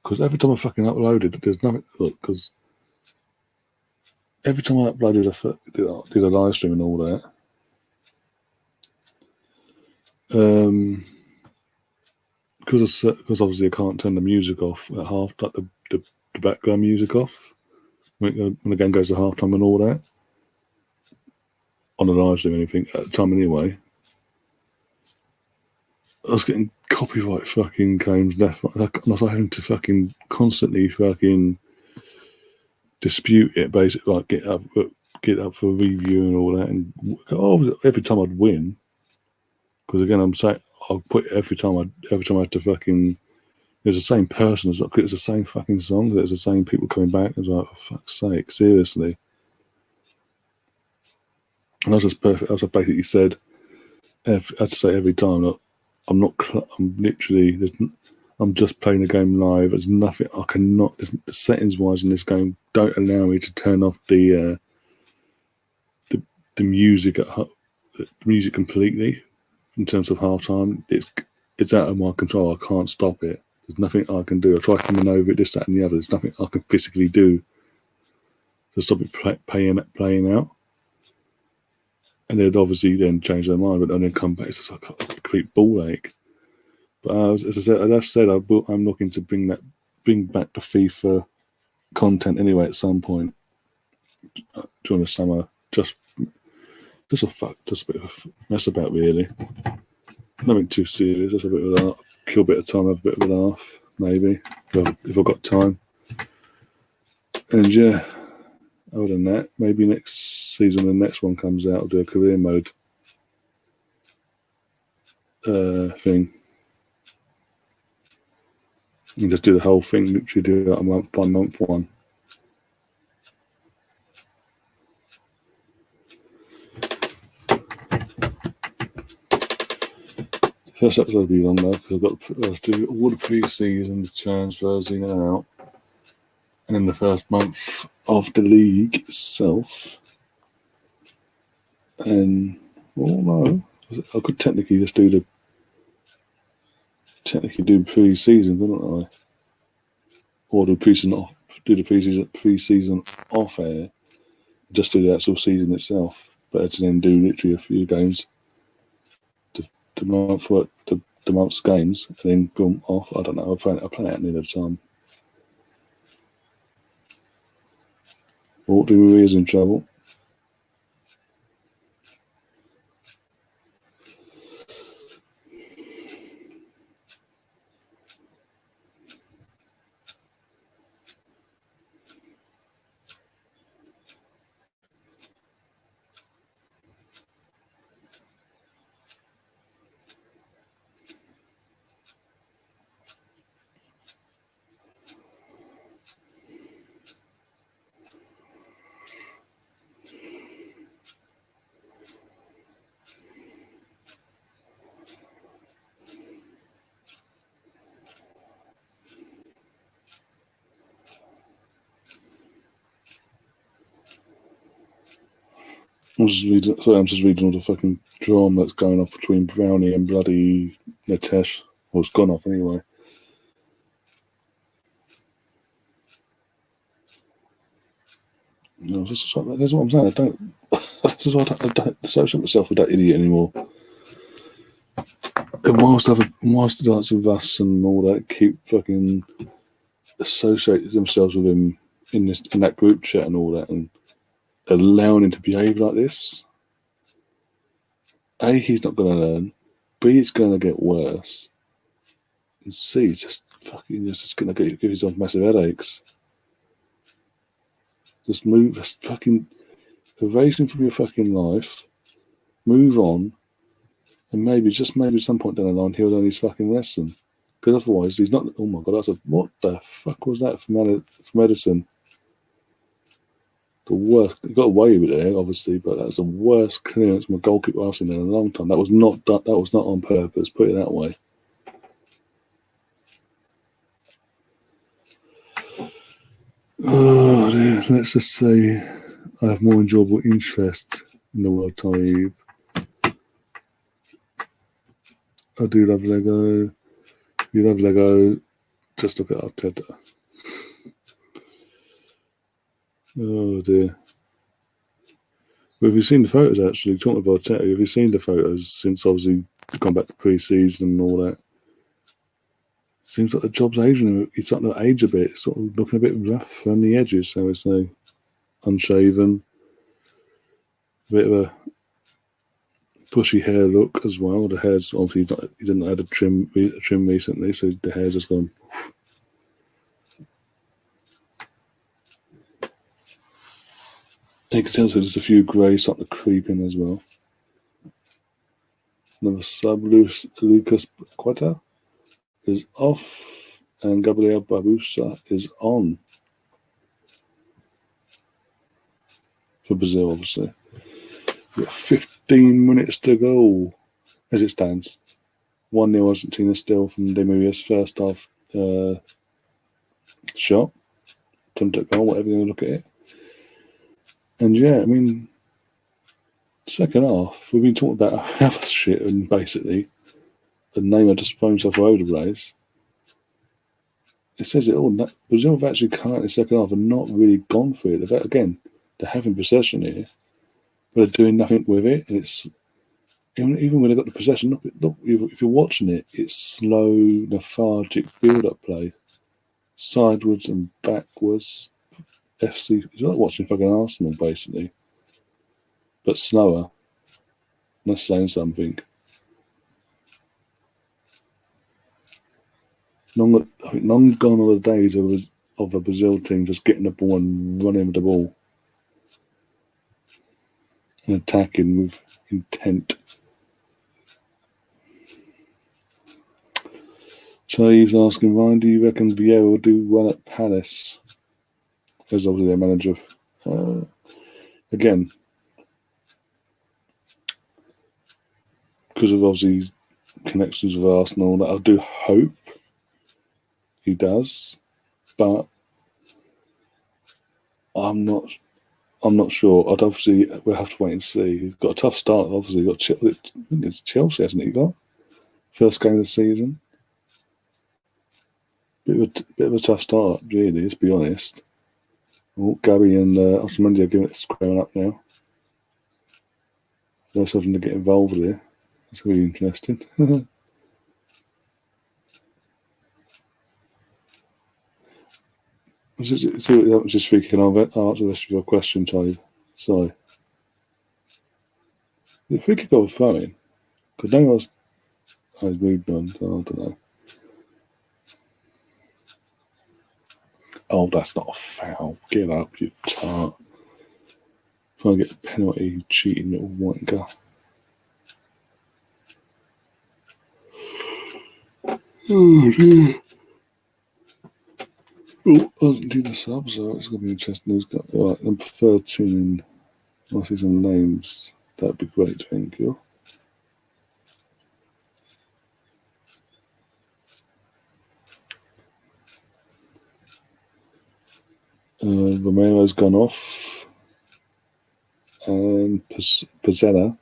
Because every time I fucking uploaded, there's nothing. Look, because every time I uploaded did a live stream and all that, because obviously I can't turn the music off at half, like the background music off when the game goes to halftime and all that on the live stream, anything at the time anyway. I was getting copyright fucking claims left. I was having to fucking constantly fucking dispute it, basically, like get up for a review and all that. And every time I'd win, because again, I'm saying I'll put every time I had to fucking. It's the same person. It's the same fucking song. There's the same people coming back. It's like, for fuck's sake, seriously. And I was just perfect. I was basically said, I had to say every time, look, I'm just playing the game live. There's nothing I cannot. The settings wise in this game don't allow me to turn off the music the music completely in terms of halftime. It's out of my control. I can't stop it. There's nothing I can do. I try coming over it, this, that, and the other. There's nothing I can physically do to stop it playing out. And they'd obviously then change their mind, but then come back. It's just like a complete ball ache. But as I said, I'm looking to bring back the FIFA content anyway at some point during the summer. Just a bit of a mess about, really. Nothing too serious. Just a bit of a kill a bit of time, have a bit of a laugh, maybe if I've got time. And yeah, other than that, maybe next season, the next one comes out, I'll do a career mode thing. And just do the whole thing, literally do that a month by month one. First episode will be long though, because I've got to do all the pre-season, the transfers in and out, and then the first month of the league itself. And no, I could technically just do pre-season, couldn't I? Or do the pre-season off air, just do the actual season itself, but then do literally a few games, the month's games, and then boom off. I don't know. I plan it out near the time. Oh, Di Maria's in trouble. I'm just reading all the fucking drama that's going off between Brownie and bloody Natesh. Well, it's gone off anyway. No, that's what I'm saying. I don't associate myself with that idiot anymore. And whilst the likes of us and all that keep fucking associate themselves with him in that group chat and all that, and allowing him to behave like this, A, he's not going to learn. B, it's going to get worse. And C, it's just fucking just going to give himself massive headaches. Just fucking erase him from your fucking life. Move on, and maybe at some point down the line he'll learn his fucking lesson. Because otherwise he's not. Oh my god! What the fuck was that from Edison? The worst. He got away with it, obviously, but that was the worst clearance from a goalkeeper I've seen in a long time. That was not done. That was not on purpose. Put it that way. Oh dear. Let's just say I have more enjoyable interest in the World Type. I do love Lego. You love Lego. Just look at Arteta. Oh dear. Well, have you seen the photos actually? Talking about Arteta, have you seen the photos since obviously gone back to pre-season and all that? Seems like the job's aging. He's starting to age a bit. Sort of looking a bit rough on the edges, shall we say. Unshaven. A bit of a bushy hair look as well. The hair's obviously he didn't had a trim recently, so the hair's just gone. And you can tell there's a few grey starting to creep in as well. Another sub, Lucas Quetta is off, and Gabriel Babusa is on for Brazil, obviously. We've got 15 minutes to go as it stands. 1-0 Argentina still from Di Maria's first half shot. Attempt at goal, whatever you want to look at it. And yeah, I mean, second half, we've been talking about other shit, and basically, the Neymar just thrown himself over the place. It says it all. Brazil have actually come out in the second half and not really gone for it. Again, they're having possession here, but they're doing nothing with it. And it's even when they've got the possession. Look, if you're watching it, it's slow, lethargic build-up play, sideways and backwards. FC, it's like watching fucking Arsenal basically, but slower. That's saying something. Long gone are the days of a Brazil team just getting the ball and running with the ball and attacking with intent. Chave's asking, Ryan, do you reckon Vieira will do well at Palace? As obviously their manager. Again, because of obviously his connections with Arsenal, I do hope he does, but I'm not sure. We'll have to wait and see. He's got a tough start. Obviously, I think it's Chelsea, hasn't he? Got first game of the season. Bit of a tough start, really. Let's be honest. Oh, Gabby and Otamendi are giving it squaring up now. They're having to get involved here. It's really interesting. See what that was just freaking on. I'll answer the rest of your question, Charlie. Sorry. If we could go with throwing, because no one else has moved on, so I don't know. Oh, that's not a foul. Get up, you tart. Trying to get a penalty, cheating little wanker. Oh, dear. Oh, Argentina sub, so it's going to be interesting. Who's got right, number 13? I'll see some names. That'd be great, thank you. Romero's gone off. And Pavetta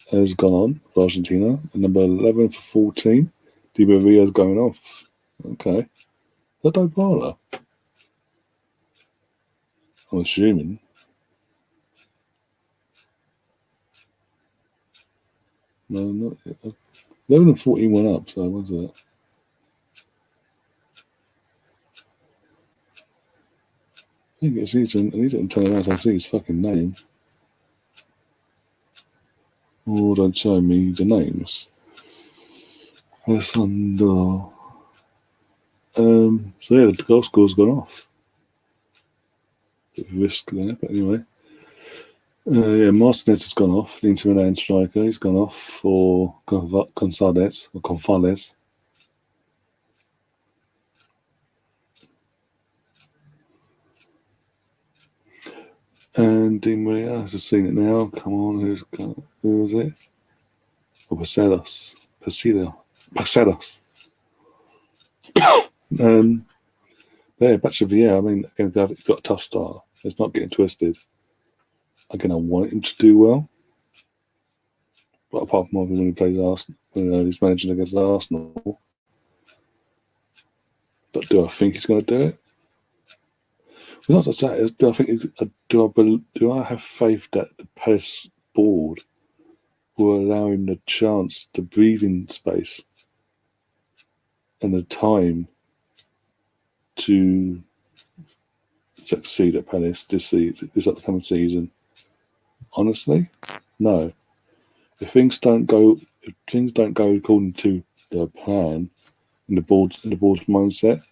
has gone on for Argentina. And number 11 for 14, Di Maria's going off. Okay. That Dybala? I'm assuming. No, not yet. 11 and 14 went up, so what's that? I think it's easy. I need to turn around so I see his fucking name. Oh, don't show me the names. Yes, and so yeah, the goal score's gone off. Bit of a risk there, but anyway. Yeah, Martinez has gone off. The Inter Milan striker, he's gone off for Gonzalez. And Di Maria, I've just seen it now. Come on, who was it? Oh, Pacedos. Yeah, Batchavia, I mean, again, he's got a tough start. It's not getting twisted. Again, I want him to do well. But apart from when he plays Arsenal, he's managing against Arsenal. But do I think he's going to do it? Well, not just that. Do I have faith that the Palace board will allow him the chance, the breathing space, and the time to succeed at Palace this upcoming season? Honestly, no. If things don't go according to their plan and the board's mindset,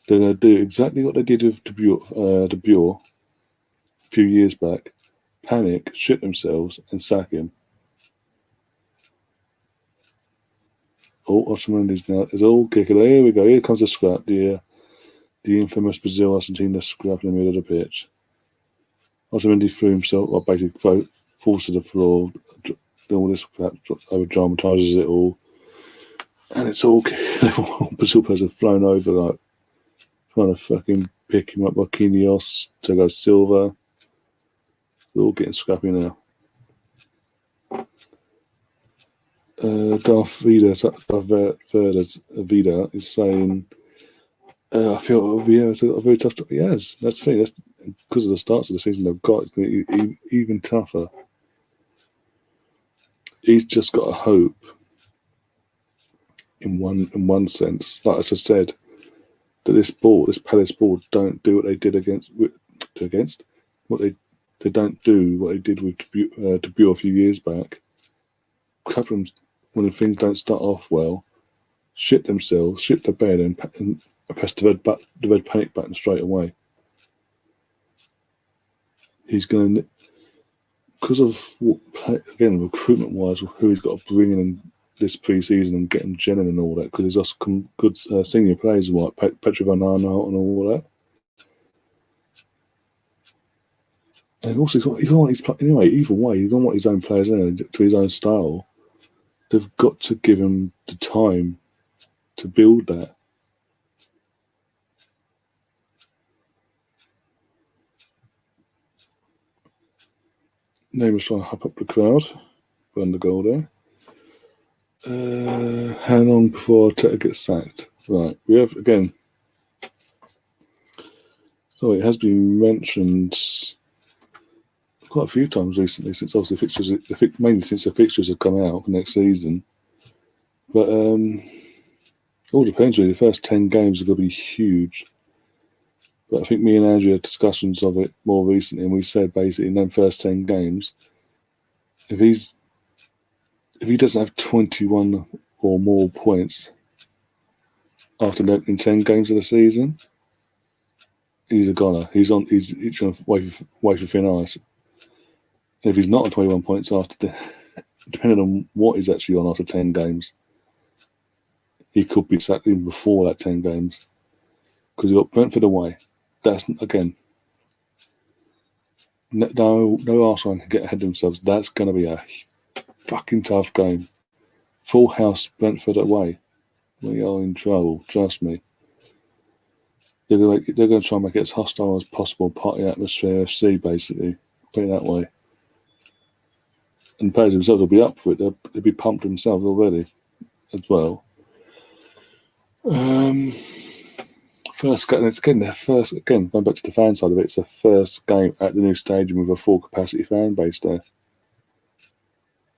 they're going to do exactly what they did with De Boer a few years back: panic, shit themselves, and sack him. Oh, Otamendi's now. It's all kicking. Here we go. Here comes the scrap. The infamous Brazil-Argentina scrap in the middle of the pitch. Otamendi threw himself, or basically falls to the floor. All this crap over dramatises it all, and it's all Brazil players have flown over, like trying to fucking pick him up. Marquinhos, Thiago Silva, they're all getting scrappy now. Darth Vader is saying, I feel Vieira's got a very tough job. He has. That's the thing. That's because of the starts of the season they've got. It's going to be even tougher. He's just got to hope. In one sense, like I just said, that this Palace board, don't do what they did against what they don't do what they did with De Boer a few years back. Couple them when things don't start off well, shit themselves, shit the bed, and press the red panic button straight away. He's going to, because of again recruitment wise, who he's got to bring in this pre-season and get him gelling and all that, because he's got some good senior players like Petro Van Arnold and all that. And also, he don't want his anyway. Either way, he don't want his own players in to his own style. They've got to give him the time to build that. Neighbours trying to hype up the crowd, run the goal there. How long before Arteta gets sacked? Right, we have again. So it has been mentioned quite a few times recently, since obviously mainly since the fixtures have come out for next season. But All depends really. The first 10 games are going to be huge. But I think me and Andrew had discussions of it more recently, and we said basically in them first 10 games, if he doesn't have 21 or more points after the opening 10 games of the season, he's a goner. He's trying to wait for thin ice. And if he's not on 21 points depending on what he's actually on after 10 games, he could be sacked even before that 10 games. Because you've got Brentford away. That's, again, no Arsenal can get ahead of themselves. That's going to be a fucking tough game. Full house Brentford away. We are in trouble, trust me. They're going to try and make it as hostile as possible, party atmosphere FC, basically. Put it that way. And the players themselves will be up for it. They'll be pumped themselves already as well. First game, going back to the fan side of it, it's the first game at the new stadium with a full capacity fan base there.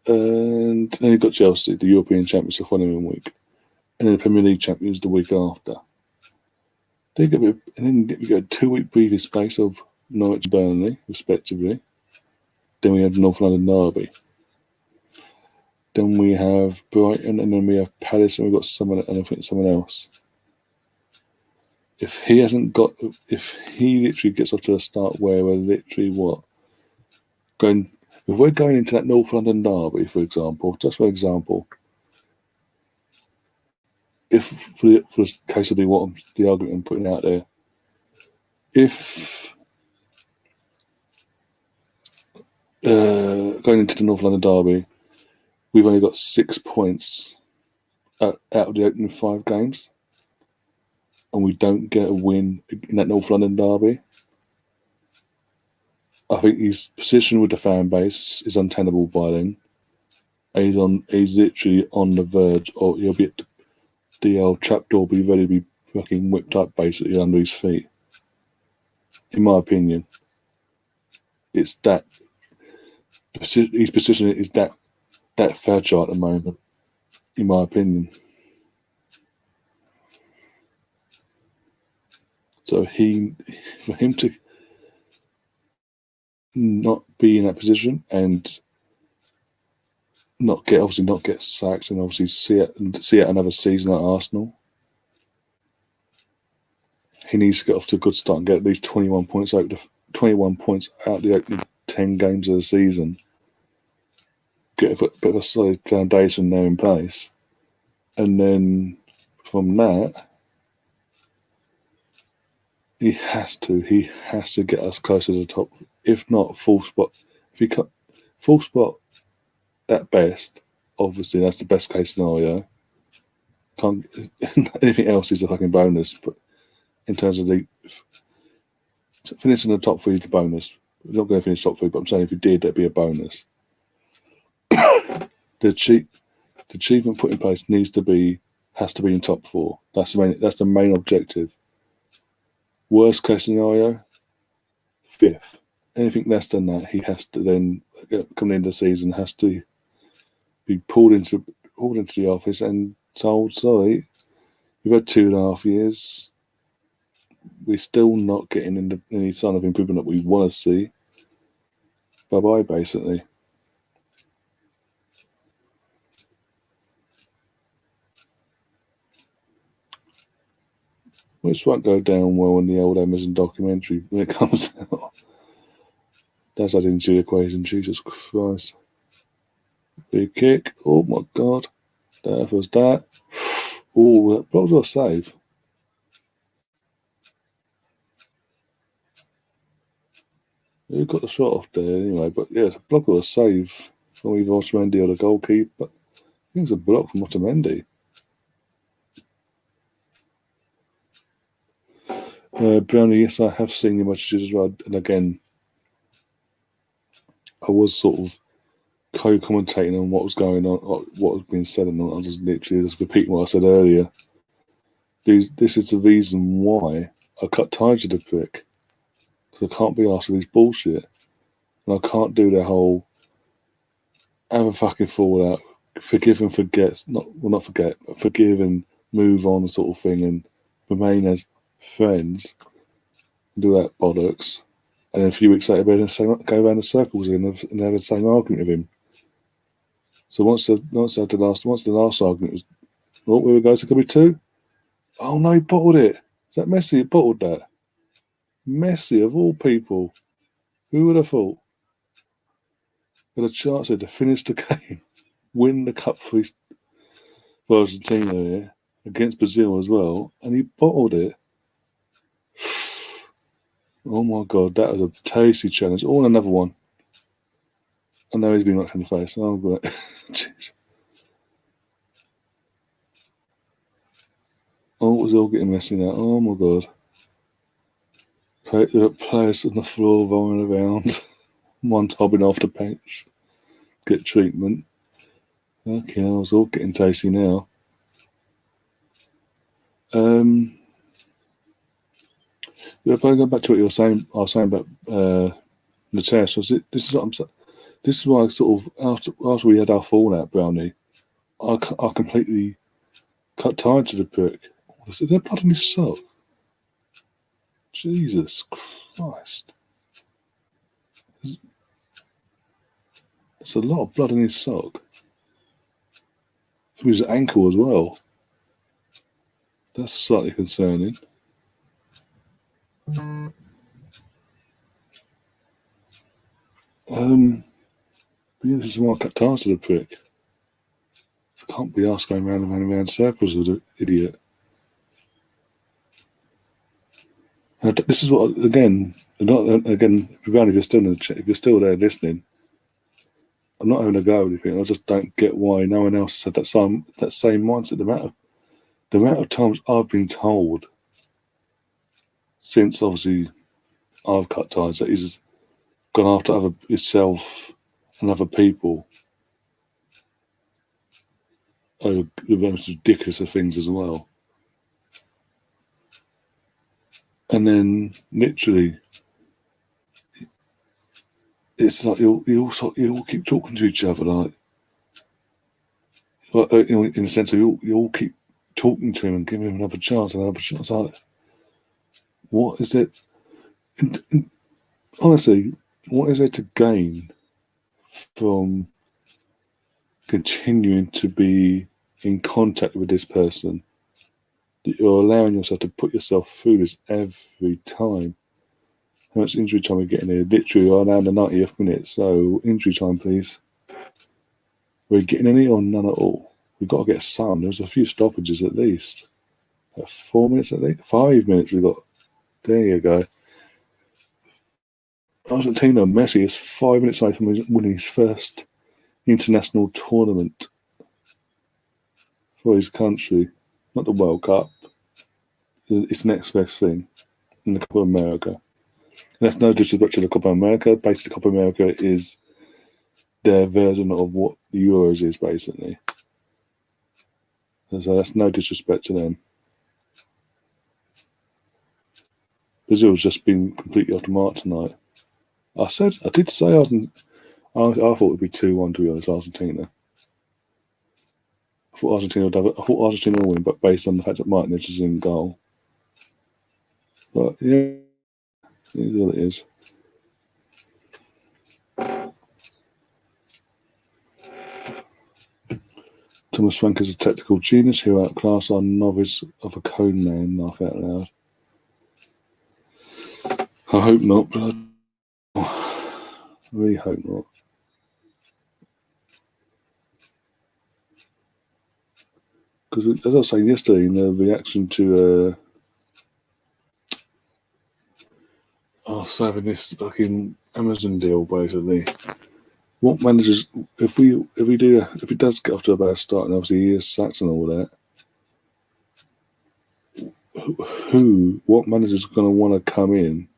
And then you've got Chelsea, the European champions, the following week. And then the Premier League champions the week after. And then we got a 2-week breathing space of Norwich and Burnley, respectively. Then we have the North London Derby. Then we have Brighton, and then we have Palace, and we've got someone else. If he literally gets off to a start where we're literally if we're going into that North London Derby, for example, if for the case of the argument I'm putting out there, if going into the North London Derby, we've only got 6 points out of the opening 5 games, and we don't get a win in that North London Derby, I think his position with the fan base is untenable by then. He's literally on the verge, or he'll be at the old trapdoor, be ready to be fucking whipped up basically under his feet. In my opinion, it's that his position is that fragile at the moment. In my opinion, so for him to not be in that position and not get sacked and obviously see it another season at Arsenal, he needs to get off to a good start and get at least 21 points out the opening 10 games of the season. Get a bit of a solid foundation there in place, and then from that, he has to get us closer to the top. If not full spot, if he cut full spot at best, obviously that's the best case scenario. Anything else is a fucking bonus. But in terms of finishing the top 3 is a bonus. We're not going to finish top 3, but I'm saying if he did, that'd be a bonus. The achievement put in place has to be in top 4. That's the main objective. Worst case scenario, 5th. Anything less than that, he has to then, coming into the season, has to be pulled into the office and told, sorry, you've had 2.5 years. We're still not getting any sign of improvement that we want to see. Bye-bye, basically. Which won't go down well in the old Amazon documentary when it comes out. That's adding to the equation. Jesus Christ. Big kick. Oh my God. There was that. Oh, that blocked or save. Who got the shot off there anyway? But yeah, it's a block or a save from either Otamendi or the goalkeeper. But I think it's a block from Otamendi. Brownie, yes, I have seen your messages as well. And again, I was sort of co-commentating on what was going on, what was being said, and I was literally just repeating what I said earlier. This is the reason why I cut ties with the prick. Because I can't be asked for this bullshit. And I can't do the whole have a fucking fallout, forgive and forget, not forget, but forgive and move on sort of thing and remain as friends, do that bollocks, and then a few weeks later go around in circles and have the same argument with him. So once the last argument was, what we were going to could be two? Oh no, he bottled it. Is that Messi? He bottled that. Messi of all people. Who would have thought? Had a chance to finish the game, win the cup for Argentina here, against Brazil as well, and he bottled it. Oh my god, that was a tasty challenge. Oh, another one. I know he's been knocked in the face. Oh, but jeez. Oh, it was all getting messy now. Oh my god. Players on the floor rolling around. One hobbing off the bench. Get treatment. Okay, I was all getting tasty now. If I go back to what you were saying, I was saying about the test. This is why I sort of after we had our fallout, Brownie, I completely cut tied to the prick. Is there blood in his sock? Jesus Christ! There's a lot of blood in his sock. From his ankle as well. That's slightly concerning. Yeah, this is why I cut ties to the prick. I can't be asked going round and round and round circles with an idiot. This is what again. If you're still in the chat, if you're still there listening, I'm not having a go or anything. I just don't get why no one else has had that same mindset. The amount of times I've been told since obviously I've cut ties that he's gone after himself and other people over the most ridiculous of things as well. And then literally, it's like you all keep talking to each other, like in the sense of you all keep talking to him and giving him another chance. Like, what is it? Honestly, what is there to gain from continuing to be in contact with this person? That you're allowing yourself to put yourself through this every time. How much injury time are we getting here? Literally around the 90th minute. So injury time, please. Are we getting any or none at all? We've got to get some. There's a few stoppages at least. 4 minutes at least? 5 minutes we've got. There you go. Argentina, Messi is 5 minutes away from winning his first international tournament for his country. Not the World Cup. It's the next best thing in the Copa America. That's no disrespect to the Copa America. Basically, the Copa America is their version of what the Euros is, basically. So that's no disrespect to them. Brazil's just been completely off the mark tonight. I did say I thought it would be 2-1 to be honest, Argentina. I thought Argentina would win, but based on the fact that Martinez is in goal. But yeah, it is what it is. Thomas Frank is a technical genius who outclassed our novice of a cone man. Laugh out loud. I hope not, but I really hope not. Because as I was saying yesterday in the reaction to having this fucking Amazon deal, basically. What managers, if it does get off to a bad start, and obviously he is sacked and all that, what manager's going to want to come in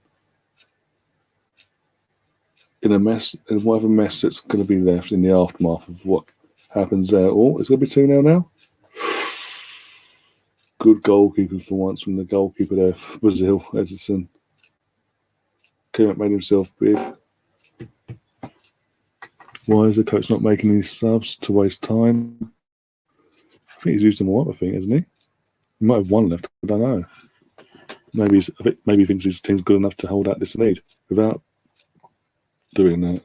a mess, in whatever mess that's going to be left in the aftermath of what happens there? Oh, it's going to be 2-0 now? Good goalkeeping for once from the goalkeeper there for Brazil, Edison. Came up, made himself big. Why is the coach not making these subs to waste time? I think he's used them all up, hasn't he? He might have one left. I don't know. Maybe he thinks his team's good enough to hold out this lead without doing that.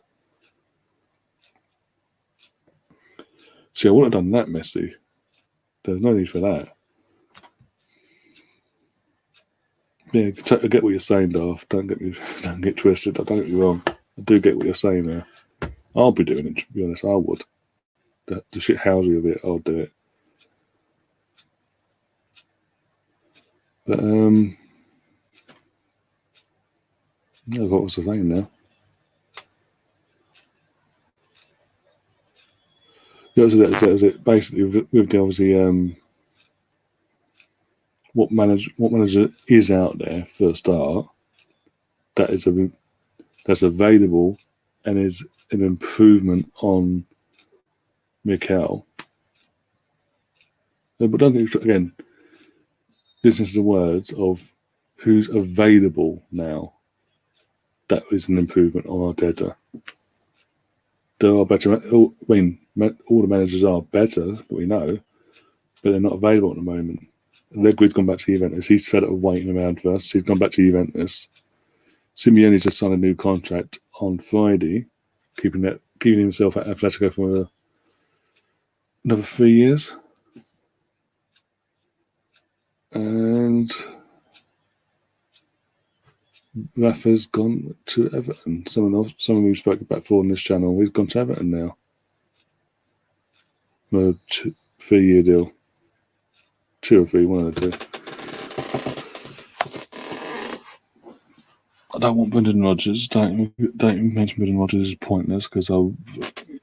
See, I wouldn't have done that, Messi. There's no need for that. Yeah, I get what you're saying, Darth. Don't get twisted. Don't get me wrong. I do get what you're saying there. I'll be doing it, to be honest. I would. The shit housey of it, I'll do it. But, what was I saying now? Yeah, that was it. Basically, with the obviously, what manager is out there for a start, that's available and is an improvement on Mikel. But don't think, again, listen to the words of who's available now. That is an improvement on Arteta. There are better. I mean, all the managers are better that we know, but they're not available at the moment. Allegri's gone back to Juventus. He's fed up of waiting around for us. He's gone back to Juventus. Simeone's just signed a new contract on Friday, keeping himself at Atletico for another 3 years. And Rafa's gone to Everton. Someone we've spoken about before on this channel, he's gone to Everton now. A 3-year deal. 2 or 3, one of the 2. I don't want Brendan Rodgers. Don't mention Brendan Rodgers is pointless because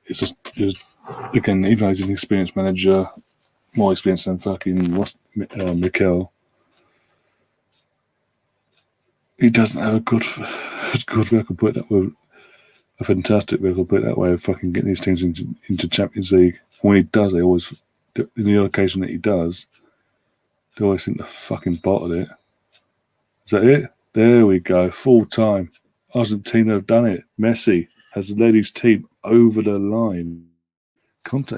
it's again, even though he's an experienced manager, more experienced than fucking Mikel, he doesn't have a good record. Put that way, a fantastic record. Put it that way of fucking getting these teams into Champions League. And when he does, they always, in the odd occasion that he does, they always think the fucking bottle it. Is that it? There we go. Full time. Argentina have done it. Messi has led his team over the line. Conte.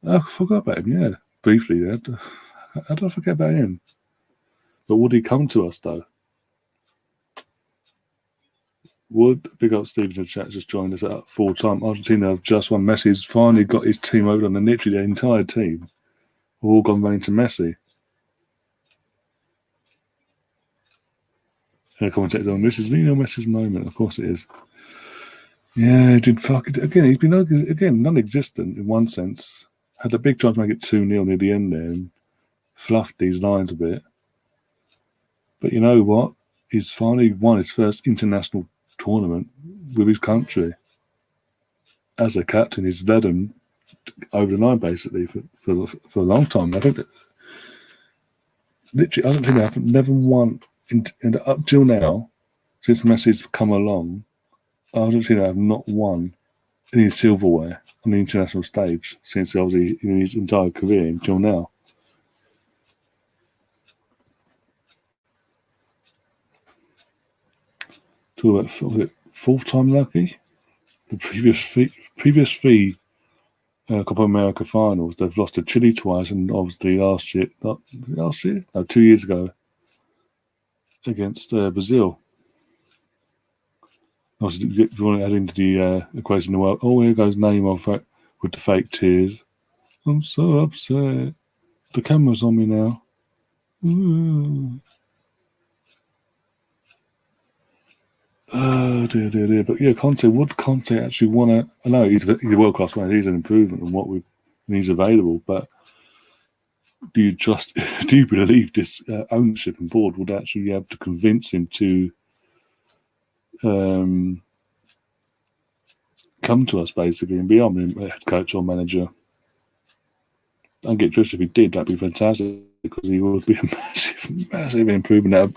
I forgot about him, yeah. Briefly there. How did I forget about him? But would he come to us, though? Would big up Steve in the chat just joined us at full time. Argentina have just won. Messi's finally got his team over, and literally the entire team all gone running to Messi. And the commentators on this is Lionel Messi's moment. Of course it is. Yeah, he did fuck it again. He's been non-existent in one sense. Had a big chance to make it 2-0 near the end there and fluffed these lines a bit. But you know what? He's finally won his first international tournament with his country. As a captain, he's led them over the line basically for a long time. I think that literally Argentina have never won up till now, since Messi's come along. Argentina have not won any silverware on the international stage since obviously in his entire career until now. Talk about fourth time lucky. The previous three Copa America finals, they've lost to Chile twice, and obviously last year, 2 years ago, against Brazil. Obviously, if you want to add into the equation, the world, here goes Neymar with the fake tears. I'm so upset. The camera's on me now. Ooh. Oh dear. But yeah, would Conte actually want to? I know he's a world-class player. He's an improvement on when he's available. But do you believe this ownership and board would actually be able to convince him to come to us basically and be our head coach or manager? I'd get twisted if he did. That'd be fantastic because he would be a massive improvement.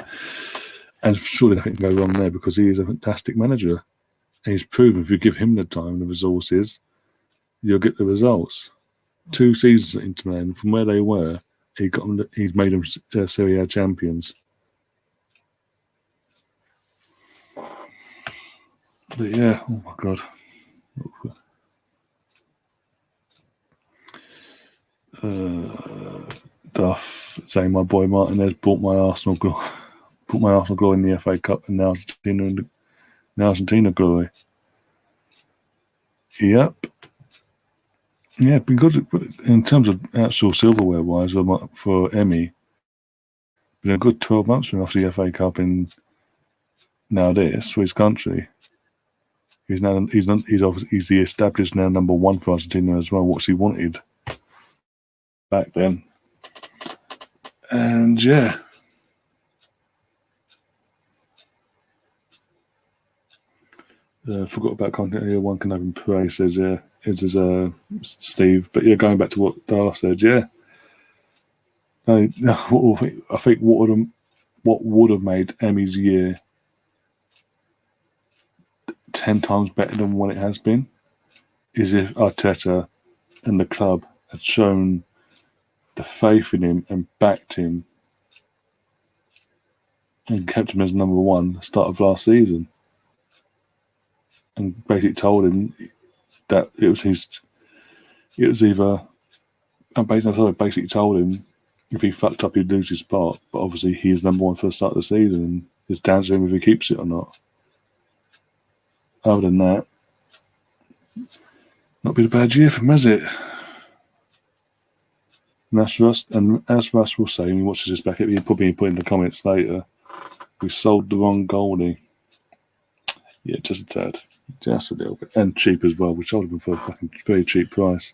And surely nothing can go wrong there because he is a fantastic manager. And he's proven if you give him the time and the resources, you'll get the results. 2 seasons at Inter Milan, from where they were, he's made them Serie A champions. But yeah, oh my God. Duff saying my boy Martinez brought my Arsenal glory in the FA Cup and the Argentina glory. Yep. Yeah, been good in terms of actual silverware wise for Emmy. Been a good 12 months from after the FA Cup in now this for his country. He's the established now number one for Argentina as well. What he wanted back then, and yeah. Forgot about content here. One can open pray says Steve, but yeah, going back to what Dar said, yeah. I think what would have made Emmy's year 10 times better than what it has been is if Arteta and the club had shown the faith in him and backed him and kept him as number one at the start of last season, and basically told him that it was basically told him if he fucked up he'd lose his spot, but obviously he is number one for the start of the season and it's down to him if he keeps it or not. Other than that, not been a bad year for him, has it? And as Russ will say when he watches this back, he'll probably put in the comments later, we sold the wrong goalie. Yeah, just a tad. Just a little bit. And cheap as well. We sold him for a fucking very cheap price.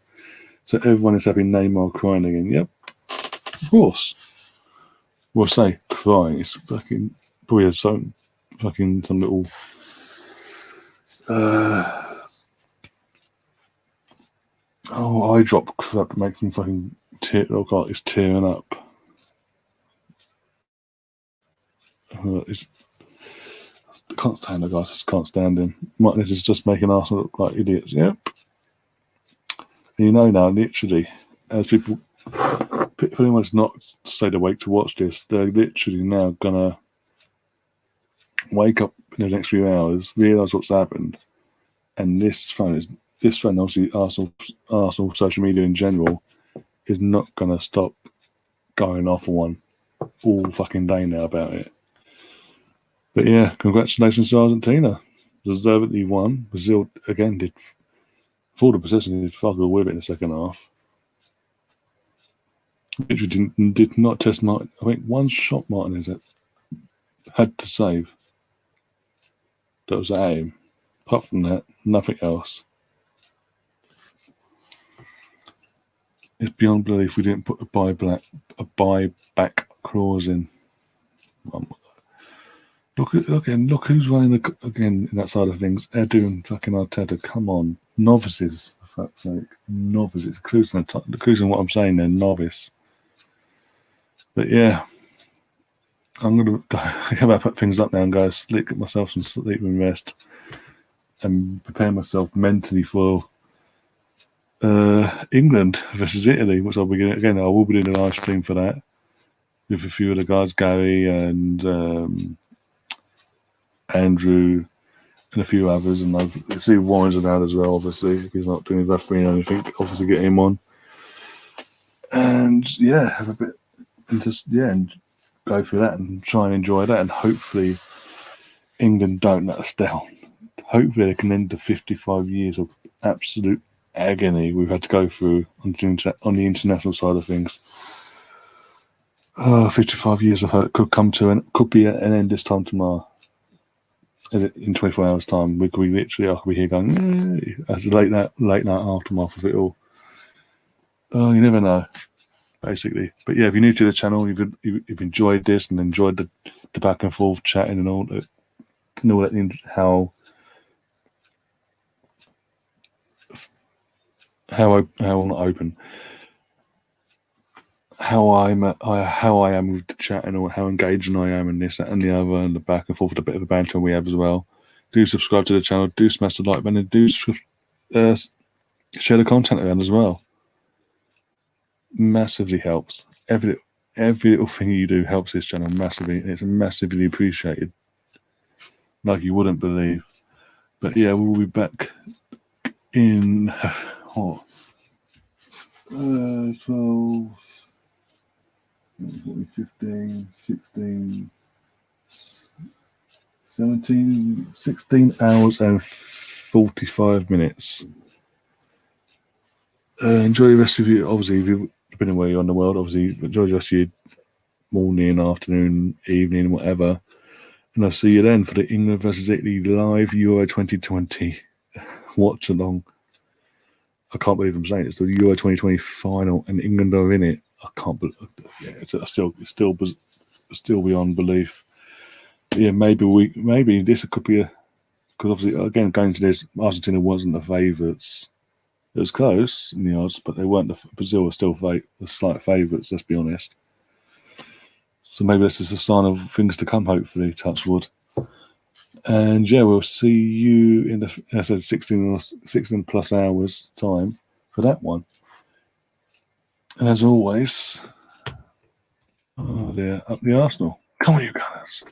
So everyone is having Neymar crying again. Yep. Of course. Well, I say crying. It's fucking probably has some little eye drop crap that makes him fucking look like he's tearing up. I can't stand the guy. I just can't stand him. Martinez is just making Arsenal look like idiots. Yep. And you know now, literally, as people, if anyone's not stayed awake to watch this, they're literally now gonna wake up in the next few hours, realise what's happened, and this phone, obviously Arsenal social media in general, is not gonna stop going off on one all fucking day now about it. But yeah, congratulations to Argentina. Deservedly won. Brazil again did for the possession, did fuck all with it in the second half. Literally did not test Martin. I think one shot Martinez had to save. That was at him. Apart from that, nothing else. It's beyond belief we didn't put a buyback clause in. Look who's running again in that side of things. Edu and fucking Arteta. Come on, novices for fuck's sake, novices. Including what I'm saying, they're novice. But yeah, I'm gonna go put things up now and go sleep, get myself some sleep and rest, and prepare myself mentally for England versus Italy, which I'll be getting again. I will be doing a live stream for that with a few of the guys, Gary and Andrew and a few others, and I've see Warren's around as well. Obviously, if he's not doing refereeing or anything, obviously get him on, and yeah, have a bit and just and go through that and try and enjoy that, and hopefully England don't let us down. Hopefully they can end the 55 years of absolute agony we've had to go through on the international side of things. 55 years of hurt could come to could be an end this time tomorrow. In 24 hours' time, I could be here going, as a late night aftermath of it all. Oh, you never know, basically. But yeah, if you're new to the channel, you've enjoyed this and enjoyed the back and forth chatting and all that, how I am with the chat and how engaging I am in this, that, and the other, and the back and forth, a bit of a banter we have as well. Do subscribe to the channel, do smash the like button, and do share the content around as well. Massively helps. Every little thing you do helps this channel massively, and it's massively appreciated, like you wouldn't believe. But yeah, we'll be back in 12. 15, 16, 17, 16 hours and 45 minutes. Enjoy the rest of you. Obviously, if you, depending where you're in the world, obviously, enjoy the rest of your morning, afternoon, evening, whatever. And I'll see you then for the England versus Italy live Euro 2020 watch along. I can't believe I'm saying it. It's the Euro 2020 final, and England are in it. I can't believe. Yeah, it's still beyond belief. Yeah, maybe this could be a, because obviously again going to this, Argentina wasn't the favourites. It was close in the odds, but they weren't. Brazil were still the slight favourites. Let's be honest. So maybe this is a sign of things to come. Hopefully, touch wood. And yeah, we'll see you in the, as I said, 16 plus hours time for that one. And as always, oh dear, up the Arsenal. Come on, you guys.